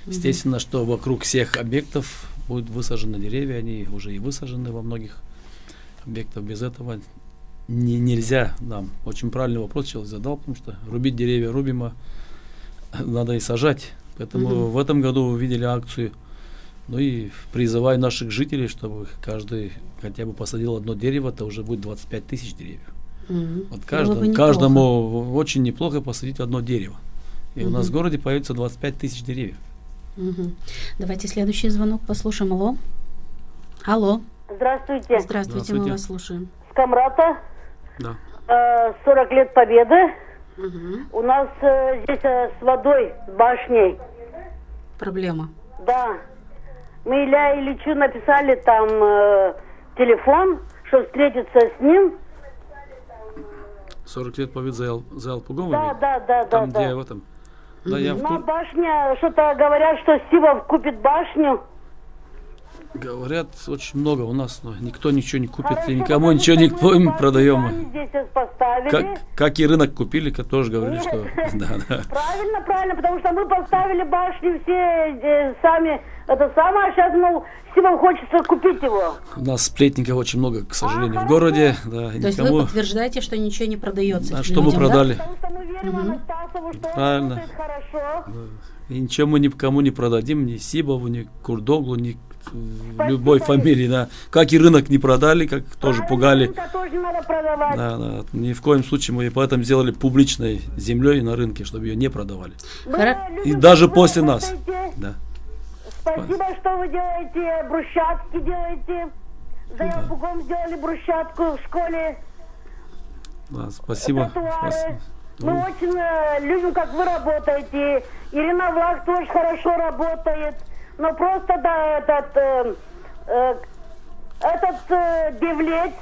Естественно, что вокруг всех объектов будут высажены деревья, они уже и высажены во многих объектах. Без этого нельзя нам. Очень правильный вопрос человек задал, потому что рубить деревья рубим, а надо и сажать. Поэтому в этом году увидели акцию. Ну и призываю наших жителей, чтобы каждый хотя бы посадил одно дерево, то уже будет 25 тысяч деревьев. Вот каждому очень неплохо посадить одно дерево. И у нас в городе появится 25 тысяч деревьев. Давайте следующий звонок послушаем. Алло. Алло. Здравствуйте. Здравствуйте, мы вас слушаем. С Камрата. Да. 40 лет Победы. У нас здесь с водой, с башней. Проблема. Да. Мы Илья Ильичу написали там телефон, что встретиться с ним. 40 лет Победы за Алпугом? Да. Там, где в этом? Да, я на башня, что-то говорят, что Сивов купит башню. Говорят очень много у нас, но никто ничего не купит, и никому ничего не продаем. Как и рынок купили, тоже говорили, что... Правильно, потому что мы поставили башню все сами, это самое, сейчас, Сивов хочется купить его. У нас сплетников очень много, к сожалению, в городе. Да, то есть вы подтверждаете, что ничего не продается? А что мы продали? Потому что мы верим Анастасову, что правильно. Он работает хорошо. Да. И ничего мы никому не продадим, ни Сибову, ни Курдоглу, ни любой фамилии, да. Как и рынок не продали, как тоже пугали. Тоже не надо продавать. Да. Ни в коем случае мы поэтому сделали публичной землей на рынке, чтобы ее не продавали. И даже после нас. Да. Спасибо, что вы делаете, брусчатки делаете. За Алпугом сделали брусчатку в школе. Да, спасибо. Мы очень любим, как вы работаете. Ирина Влах тоже хорошо работает. Но просто, да, этот Девлет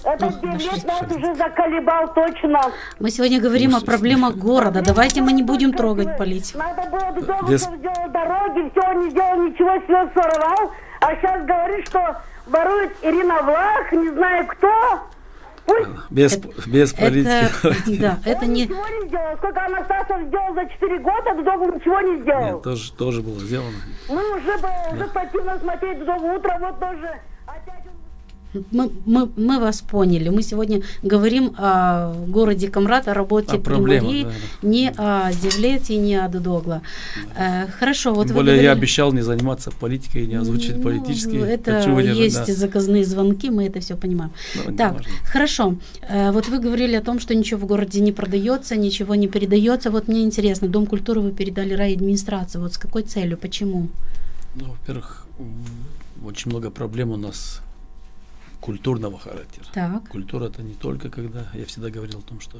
нас уже заколебал точно. Мы сегодня говорим о проблемах города. Давайте мы не будем трогать политику. Надо было бы дома, чтобы сделал дороги, все, он не сделал ничего, все своровал. А сейчас говорит, что ворует Ирина Влах, не знаю кто. Без политики. Да, это не... Ничего не сделал. Сколько Анастасов сделал за 4 года, Дудогу ничего не сделал. Нет, тоже было сделано. Мы уже противно смотреть Дудогу утро, вот тоже. Мы вас поняли. Мы сегодня говорим о городе Камрат, о работе Приморьи, не о Девлете, не о Дудогла. Хорошо. Вот тем более я обещал не заниматься политикой, не озвучить политические. Это есть заказные звонки, мы это все понимаем. Так, хорошо. Вот вы говорили о том, что ничего в городе не продается, ничего не передается. Вот мне интересно, Дом культуры вы передали райадминистрации. Вот с какой целью, почему? Во-первых, очень много проблем у нас культурного характера. Так. Культура это не только когда, я всегда говорил о том, что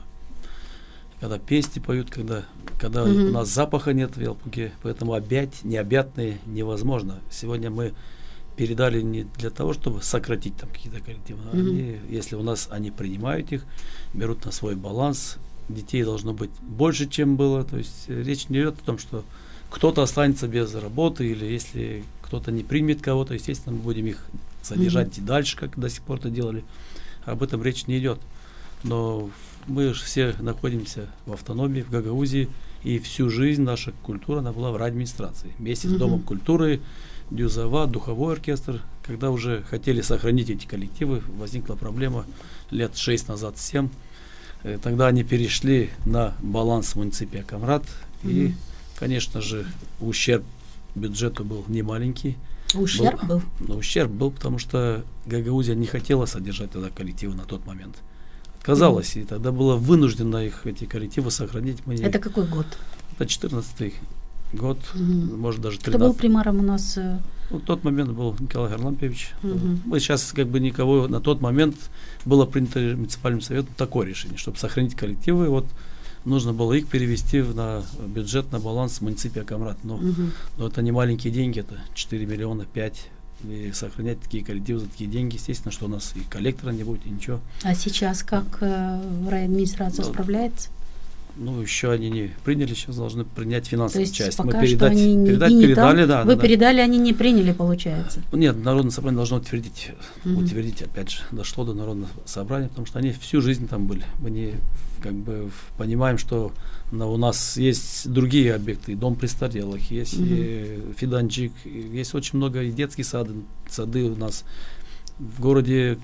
когда песни поют, когда у нас запаха нет в Ялпуге, поэтому необъятные невозможно. Сегодня мы передали не для того, чтобы сократить там какие-то коллективы, если у нас они принимают их, берут на свой баланс, детей должно быть больше, чем было, то есть речь не идет о том, что кто-то останется без работы, или если кто-то не примет кого-то, естественно, мы будем их содержать и дальше, как до сих пор это делали. Об этом речь не идет. Но мы же все находимся в автономии, в Гагаузии, и всю жизнь наша культура, она была в райадминистрации. Вместе с Домом культуры, Дюзова, духовой оркестр. Когда уже хотели сохранить эти коллективы, возникла проблема лет 6 назад, 7. Тогда они перешли на баланс муниципия Камрат. И, конечно же, ущерб бюджету был немаленький. Ущерб был? Ущерб был, потому что Гагаузия не хотела содержать тогда коллективы на тот момент. Отказалась, и тогда было вынуждено эти коллективы сохранить. Это какой год? Это 14-й год, может даже 13-й. Кто был примаром у нас? В тот момент был Николай Харлампиевич. Мы сейчас никого, на тот момент было принято муниципальным советом такое решение, чтобы сохранить коллективы. Вот нужно было их перевести на бюджет, на баланс муниципия Камрат. Но это не маленькие деньги, это 4 миллиона, 5. И сохранять такие коллективы за такие деньги, естественно, что у нас и коллектора не будет, и ничего. А сейчас как райадминистрация справляется? Еще они не приняли, сейчас должны принять финансовую часть. Пока мы передали, да. Вы передали, они не приняли, получается? Нет, Народное собрание должно утвердить, опять же, дошло до Народного собрания, потому что они всю жизнь там были. Мы не понимаем, что у нас есть другие объекты, и дом престарелых, есть и фиданчик, есть очень много и детские сады у нас в городе.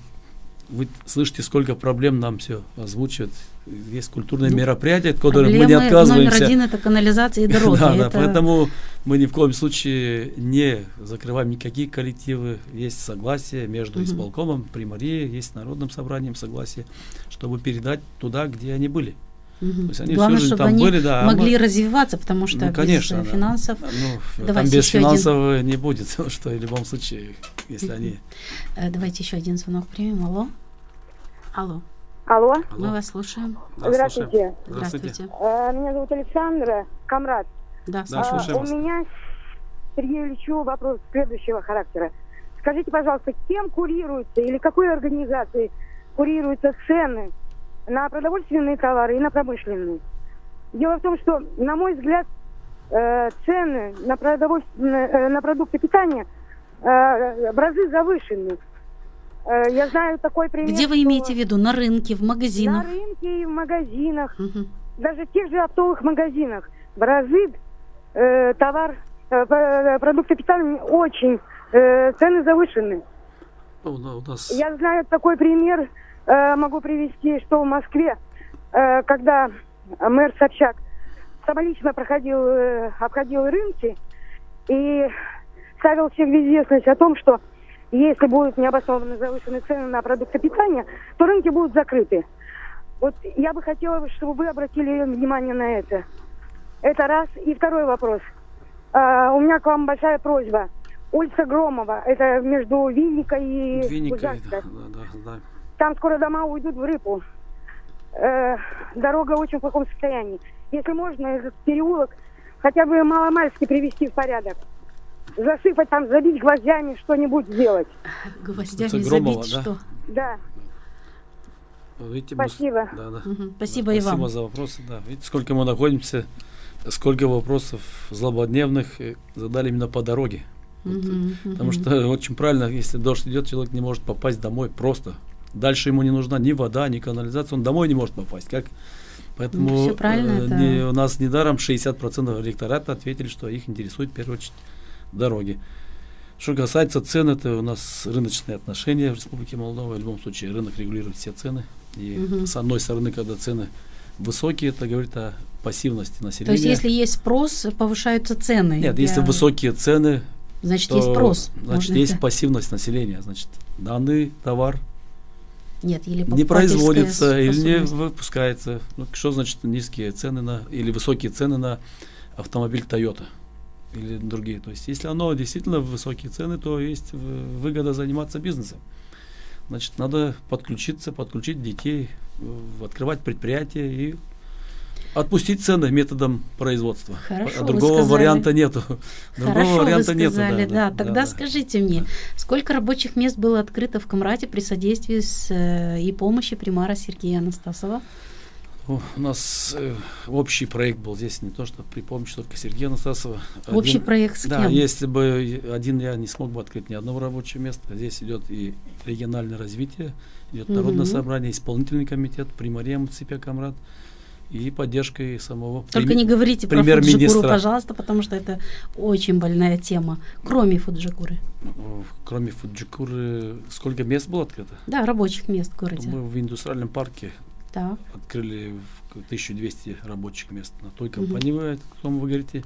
Вы слышите, сколько проблем нам все озвучивают. Есть культурные мероприятия, от которых мы не отказываемся. Номер один — это канализация и дороги. Да, поэтому мы ни в коем случае не закрываем никакие коллективы. Есть согласие между исполкомом, примарией, есть народным собранием согласие, чтобы передать туда, где они были. То есть они главное, чтобы там они были, могли развиваться, потому что конечно, без финансов... там без финансов не будет, что в любом случае, если они... Давайте еще один звонок примем. Алло. Алло. Мы вас слушаем. Да, здравствуйте. Здравствуйте. Меня зовут Александра Камрат. Да, слушаем вас. У меня Сергею Ильичу вопрос следующего характера. Скажите, пожалуйста, кем курируются или какой организацией курируются цены на продовольственные товары и на промышленные? Дело в том, что, на мой взгляд, цены на продукты питания в разы завышены. Я знаю такой пример. Где вы имеете в виду? На рынке, в магазинах? На рынке и в магазинах. Даже в тех же оптовых магазинах. В разы продукты питания очень цены завышены. Я знаю такой пример, могу привести, что в Москве, когда мэр Собчак самолично обходил рынки и ставил всех в известность о том, что если будут необоснованно завышены цены на продукты питания, то рынки будут закрыты. Вот я бы хотела, чтобы вы обратили внимание на это. Это раз. И второй вопрос. У меня к вам большая просьба. Улица Громова, это между Винникой и Кузянской. Да. Там скоро дома уйдут в Рыпу. Дорога очень в плохом состоянии. Если можно, этот переулок хотя бы маломальски привести в порядок. Засыпать там, забить гвоздями, что-нибудь сделать. Гвоздями забить что? Да. Видите, спасибо. Спасибо и вам. Спасибо за вопросы. Да. Видите, сколько мы находимся, сколько вопросов злободневных задали именно по дороге. Потому что очень правильно, если дождь идет, человек не может попасть домой просто. Дальше ему не нужна ни вода, ни канализация, он домой не может попасть. Поэтому у нас недаром 60% электората ответили, что их интересует в первую очередь дороги. Что касается цен, это у нас рыночные отношения в Республике Молдова. В любом случае рынок регулирует все цены. И с одной стороны, когда цены высокие, это говорит о пассивности населения. То есть, если есть спрос, повышаются цены? Нет, если высокие цены, значит, есть спрос. Значит, есть пассивность населения. Значит, данный товар не производится или не выпускается. Что значит низкие цены или высокие цены на автомобиль Toyota? Или другие. То есть, если оно действительно высокие цены, то есть выгода заниматься бизнесом. Значит, надо подключить детей, открывать предприятия и отпустить цены методом производства. Хорошо, другого варианта нету. Другого варианта нету. Да. Тогда скажите мне, сколько рабочих мест было открыто в Камрате при содействии и помощи примара Сергея Анастасова? У нас общий проект был здесь, не то что при помощи только Сергея Анастасова. Общий проект с кем? Да, если бы один я не смог бы открыть ни одного рабочего места. Здесь идет и региональное развитие, идет Народное собрание, исполнительный комитет, примария муниципия Камрат и поддержкой самого Только не говорите про Фуджикуру, пожалуйста, потому что это очень больная тема. Кроме Фуджикуры. Кроме Фуджикуры, сколько мест было открыто? Да, рабочих мест в городе. Мы в индустриальном парке открыли 1200 рабочих мест на той компании, о котором вы говорите.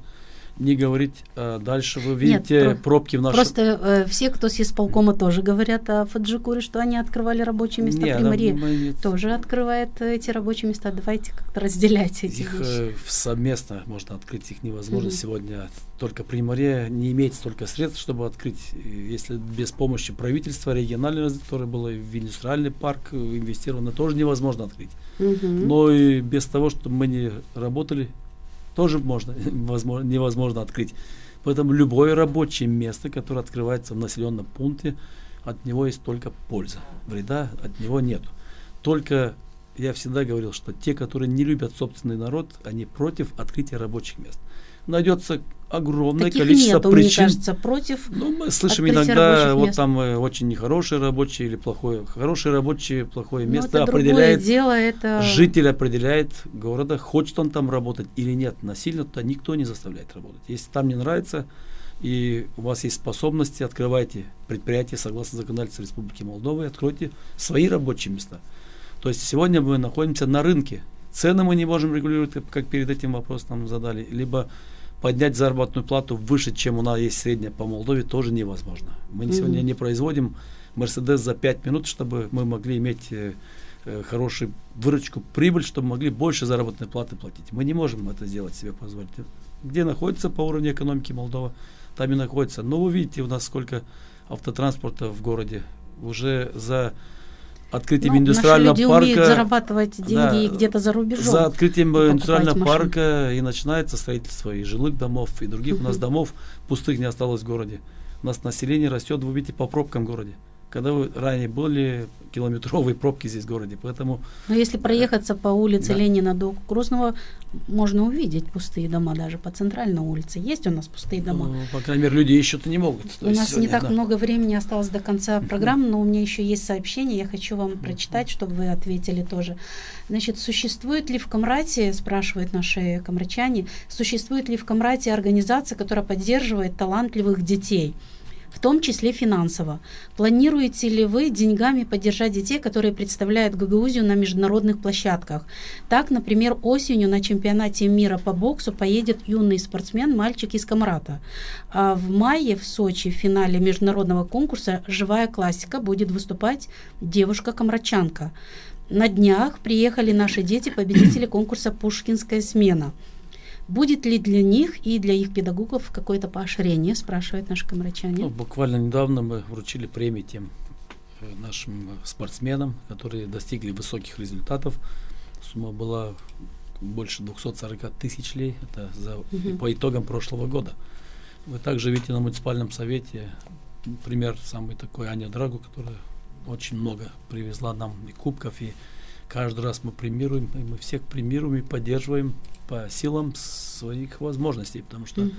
не говорить. Дальше вы видите Нет, пробки в нашем... Просто все, кто с исполкома, тоже говорят о Фаджикуре, что они открывали рабочие места. Примария тоже открывает эти рабочие места. Давайте как-то разделять эти вещи. Совместно можно открыть, их невозможно сегодня. Только Примария не имеет столько средств, чтобы открыть. Если без помощи правительства, регионального, которое было в индустриальный парк инвестировано, тоже невозможно открыть. Но и без того, чтобы мы не работали, тоже невозможно открыть. Поэтому любое рабочее место, которое открывается в населенном пункте, от него есть только польза. Вреда от него нету. Только я всегда говорил, что те, которые не любят собственный народ, они против открытия рабочих мест. Найдется огромное количество нету, причин. Мне кажется, против. Мы слышим иногда, вот там очень нехорошее рабочее или плохое. Хорошее рабочее, плохое место определяет. Житель определяет города, хочет он там работать или нет. Насильно туда никто не заставляет работать. Если там не нравится и у вас есть способности, открывайте предприятия согласно законодательству Республики Молдова и откройте свои рабочие места. То есть сегодня мы находимся на рынке. Цены мы не можем регулировать, как перед этим вопрос нам задали, либо поднять заработную плату выше, чем у нас есть средняя по Молдове, тоже невозможно. Мы сегодня не производим Мерседес за 5 минут, чтобы мы могли иметь хорошую выручку, прибыль, чтобы могли больше заработной платы платить. Мы не можем это сделать себе позволить. Где находится по уровню экономики Молдова, там и находится. Но вы видите у нас сколько автотранспорта в городе. Уже за открытием индустриального наши люди парка, умеют зарабатывать деньги где-то за рубежом. За открытием индустриального парка и начинается строительство и жилых домов, и других. У нас домов пустых не осталось в городе. У нас население растет, вы видите, по пробкам в городе. Когда вы ранее были километровые пробки здесь в городе, поэтому... Но если проехаться по улице Ленина до Кукурузного, можно увидеть пустые дома, даже по центральной улице. Есть у нас пустые дома. По крайней мере, люди ищут и не могут. У нас не так много времени осталось до конца программы, но у меня еще есть сообщение, я хочу вам прочитать, чтобы вы ответили тоже. Значит, существует ли в Камрате, спрашивают наши камрачане, существует ли в Камрате организация, которая поддерживает талантливых детей? В том числе финансово. Планируете ли вы деньгами поддержать детей, которые представляют Гагаузию на международных площадках? Так, например, осенью на чемпионате мира по боксу поедет юный спортсмен, мальчик из Камрата. А в мае в Сочи в финале международного конкурса «Живая классика» будет выступать девушка-камрачанка. На днях приехали наши дети, победители конкурса «Пушкинская смена». Будет ли для них и для их педагогов какое-то поощрение, спрашивают наши камрачане? Буквально недавно мы вручили премии тем нашим спортсменам, которые достигли высоких результатов. Сумма была больше 240 тысяч лей, это по итогам прошлого года. Вы также видите на муниципальном совете пример самый такой Аня Драгу, которая очень много привезла нам и кубков, и каждый раз мы премируем, и мы всех премируем и поддерживаем по силам своих возможностей, потому что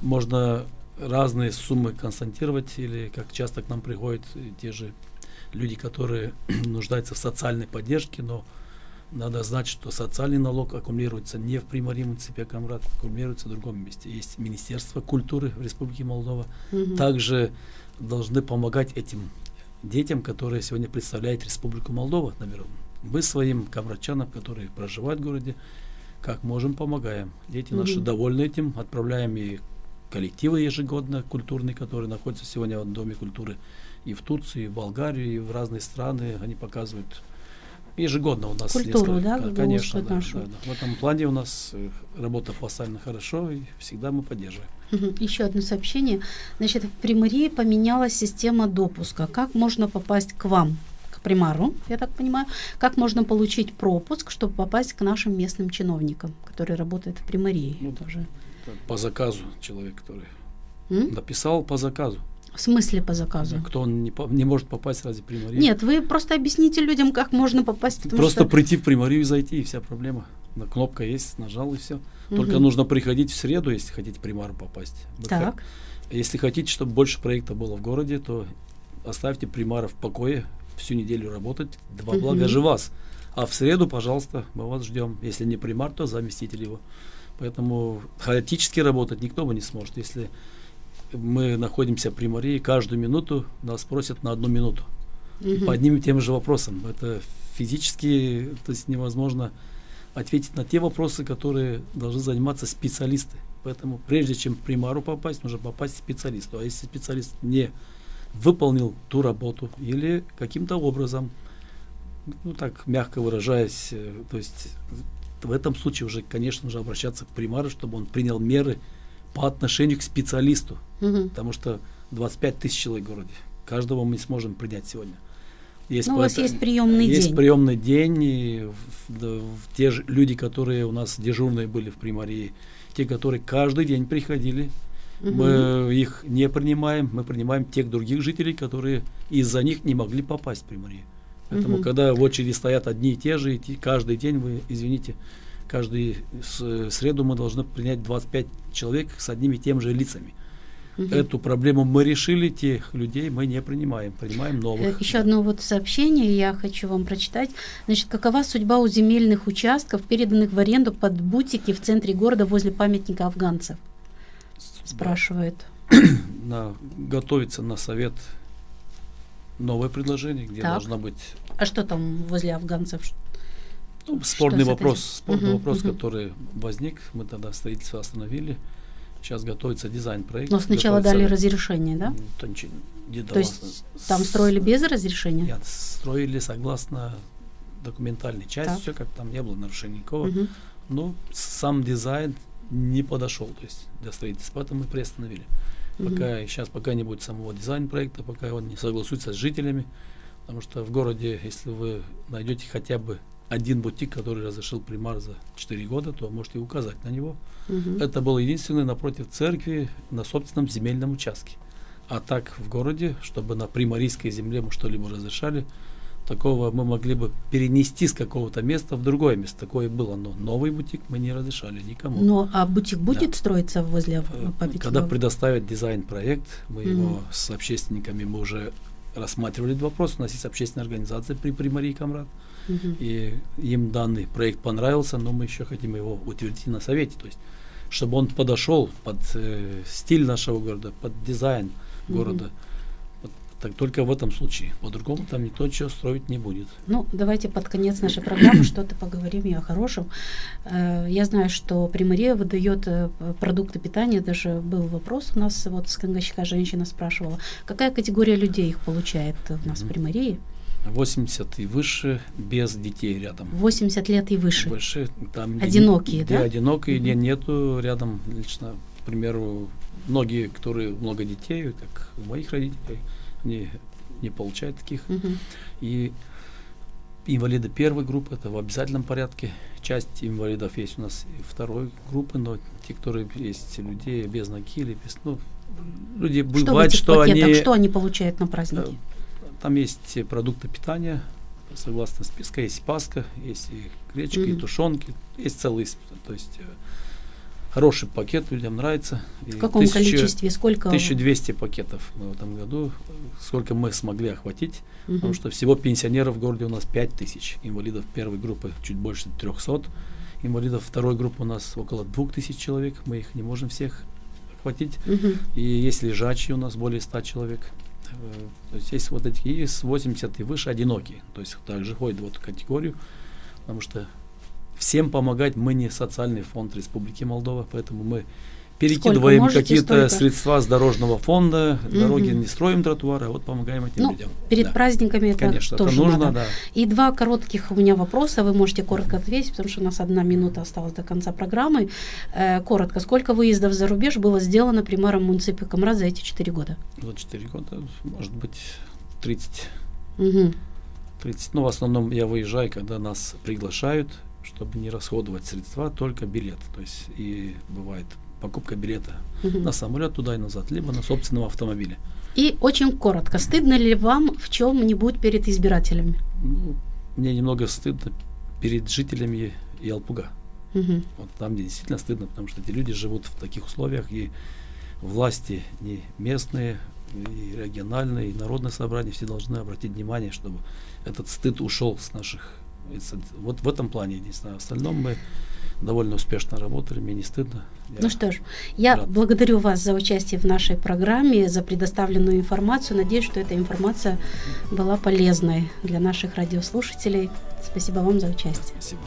можно разные суммы констатировать, или как часто к нам приходят те же люди, которые нуждаются в социальной поддержке, но надо знать, что социальный налог аккумулируется не в Примарии муниципе Камрат, аккумулируется в другом месте. Есть Министерство культуры в Республике Молдова. Также должны помогать этим детям, которые сегодня представляют Республику Молдова. Мы своим камрачанам, которые проживают в городе, как можем, помогаем. Дети наши довольны этим, отправляем и коллективы ежегодно культурные, которые находятся сегодня в Доме культуры и в Турции, и в Болгарию, и в разные страны. Они показывают ежегодно у нас. Культуру, конечно, да. В этом плане у нас работа поставлена хорошо, и всегда мы поддерживаем. Еще одно сообщение. Значит, в Примарии поменялась система допуска. Как можно попасть к вам? Примару, я так понимаю, как можно получить пропуск, чтобы попасть к нашим местным чиновникам, которые работают в Примарии. По заказу человек, который написал по заказу. В смысле по заказу? Кто не может попасть разве в Примарию? Нет, вы просто объясните людям, как можно попасть. Просто прийти в Примарию и зайти, и вся проблема. Кнопка есть, нажал, и все. Только нужно приходить в среду, если хотите в Примару попасть. Так. Если хотите, чтобы больше проектов было в городе, то оставьте Примара в покое, всю неделю работать, во благо же вас. А в среду, пожалуйста, мы вас ждем. Если не примар, то заместитель его. Поэтому хаотически работать никто бы не сможет. Если мы находимся в Примарии, каждую минуту нас просят на 1 минуту. По одним и тем же вопросам. Это физически, то есть невозможно ответить на те вопросы, которые должны заниматься специалисты. Поэтому прежде чем примару попасть, нужно попасть к специалисту. А если специалист не выполнил ту работу или каким-то образом, ну так мягко выражаясь, то есть в этом случае уже, конечно, нужно обращаться к примару, чтобы он принял меры по отношению к специалисту. Потому что 25 тысяч человек в городе. Каждого мы не сможем принять сегодня. У вас есть приемный день. Есть приемный день, и те же люди, которые у нас дежурные были в примарии, те, которые каждый день приходили, мы их не принимаем, мы принимаем тех других жителей, которые из-за них не могли попасть в примарию. Поэтому, когда в очереди стоят одни и те же, и каждый день, вы извините, каждую среду мы должны принять 25 человек с одними и теми же лицами. Эту проблему мы решили, тех людей мы не принимаем, принимаем новых. Еще одно вот сообщение я хочу вам прочитать. Значит, какова судьба у земельных участков, переданных в аренду под бутики в центре города возле памятника афганцев? Спрашивает. Готовится на совет новое предложение, где должна быть... А что там возле афганцев? Спорный вопрос, который возник, мы тогда строительство остановили. Сейчас готовится дизайн-проект. Но сначала дали разрешение, да? То есть там строили без разрешения? Нет, строили согласно документальной части, все как там не было нарушений никакого. Но сам дизайн не подошел, то есть для строительства, поэтому мы приостановили. Пока не будет самого дизайн-проекта, пока он не согласуется с жителями, потому что в городе, если вы найдете хотя бы один бутик, который разрешил примар за 4 года, то можете указать на него. Это был единственный напротив церкви на собственном земельном участке. А так в городе, чтобы на примарийской земле мы что-либо разрешали, такого мы могли бы перенести с какого-то места в другое место. Такое было, но новый бутик мы не разрешали никому. А бутик будет строиться возле памятника? Когда предоставят дизайн-проект, мы его с общественниками, мы уже рассматривали этот вопрос. У нас есть общественная организация при примарии Камрад. И им данный проект понравился, но мы еще хотим его утвердить на совете, то есть чтобы он подошел под стиль нашего города, под дизайн города. Так только в этом случае. По-другому там никто ничего строить не будет. Давайте под конец нашей программы что-то поговорим и о хорошем. Я знаю, что примария выдает продукты питания. Даже был вопрос у нас, вот с Кангачка женщина спрашивала, какая категория людей их получает у нас в примарии? 80 и выше, без детей рядом. 80 лет и выше. Там одинокие, да? Одинокие, нету рядом лично, к примеру, многие, которые много детей, как у моих родителей, они не получают таких. И инвалиды первой группы, это в обязательном порядке. Часть инвалидов есть у нас и второй группы, но те, которые есть людей без ноги или без... люди бывает, что они... Что они получают на праздники? Там есть продукты питания, согласно списку, есть паска, есть и гречка, и тушенки, есть целый, то есть хороший пакет, людям нравится. В каком количестве? Сколько? 1200 пакетов мы в этом году, сколько мы смогли охватить, потому что всего пенсионеров в городе у нас 5000, инвалидов первой группы чуть больше 300, инвалидов второй группы у нас около 2000 человек, мы их не можем всех охватить, и есть лежачие у нас более 100 человек. То есть есть вот эти, и с 80 и выше одинокие, то есть также ходят в эту категорию, потому что всем помогать мы не социальный фонд Республики Молдова, поэтому мы перекидываем какие-то средства с дорожного фонда, дороги не строим, тротуары, а вот помогаем этим людям. Перед праздниками это конечно, тоже это нужно, надо. Да. И 2 коротких у меня вопроса, вы можете коротко ответить, потому что у нас 1 минута осталась до конца программы. Коротко, сколько выездов за рубеж было сделано примаром муниципа Камрад за эти 4 года? За 4 года, может быть, 30. 30. В основном я выезжаю, когда нас приглашают, чтобы не расходовать средства, только билет. То есть и бывает покупка билета на самолет туда и назад, либо на собственном автомобиле. И очень коротко, стыдно ли вам в чем-нибудь перед избирателями? Мне немного стыдно перед жителями Ялпуга. Вот там мне действительно стыдно, потому что эти люди живут в таких условиях, и власти не местные, и региональные, и народные собрания все должны обратить внимание, чтобы этот стыд ушел с наших. Вот в этом плане единственное. В остальном мы довольно успешно работали, мне не стыдно. Что ж, я благодарю вас за участие в нашей программе, за предоставленную информацию. Надеюсь, что эта информация была полезной для наших радиослушателей. Спасибо вам за участие. Спасибо.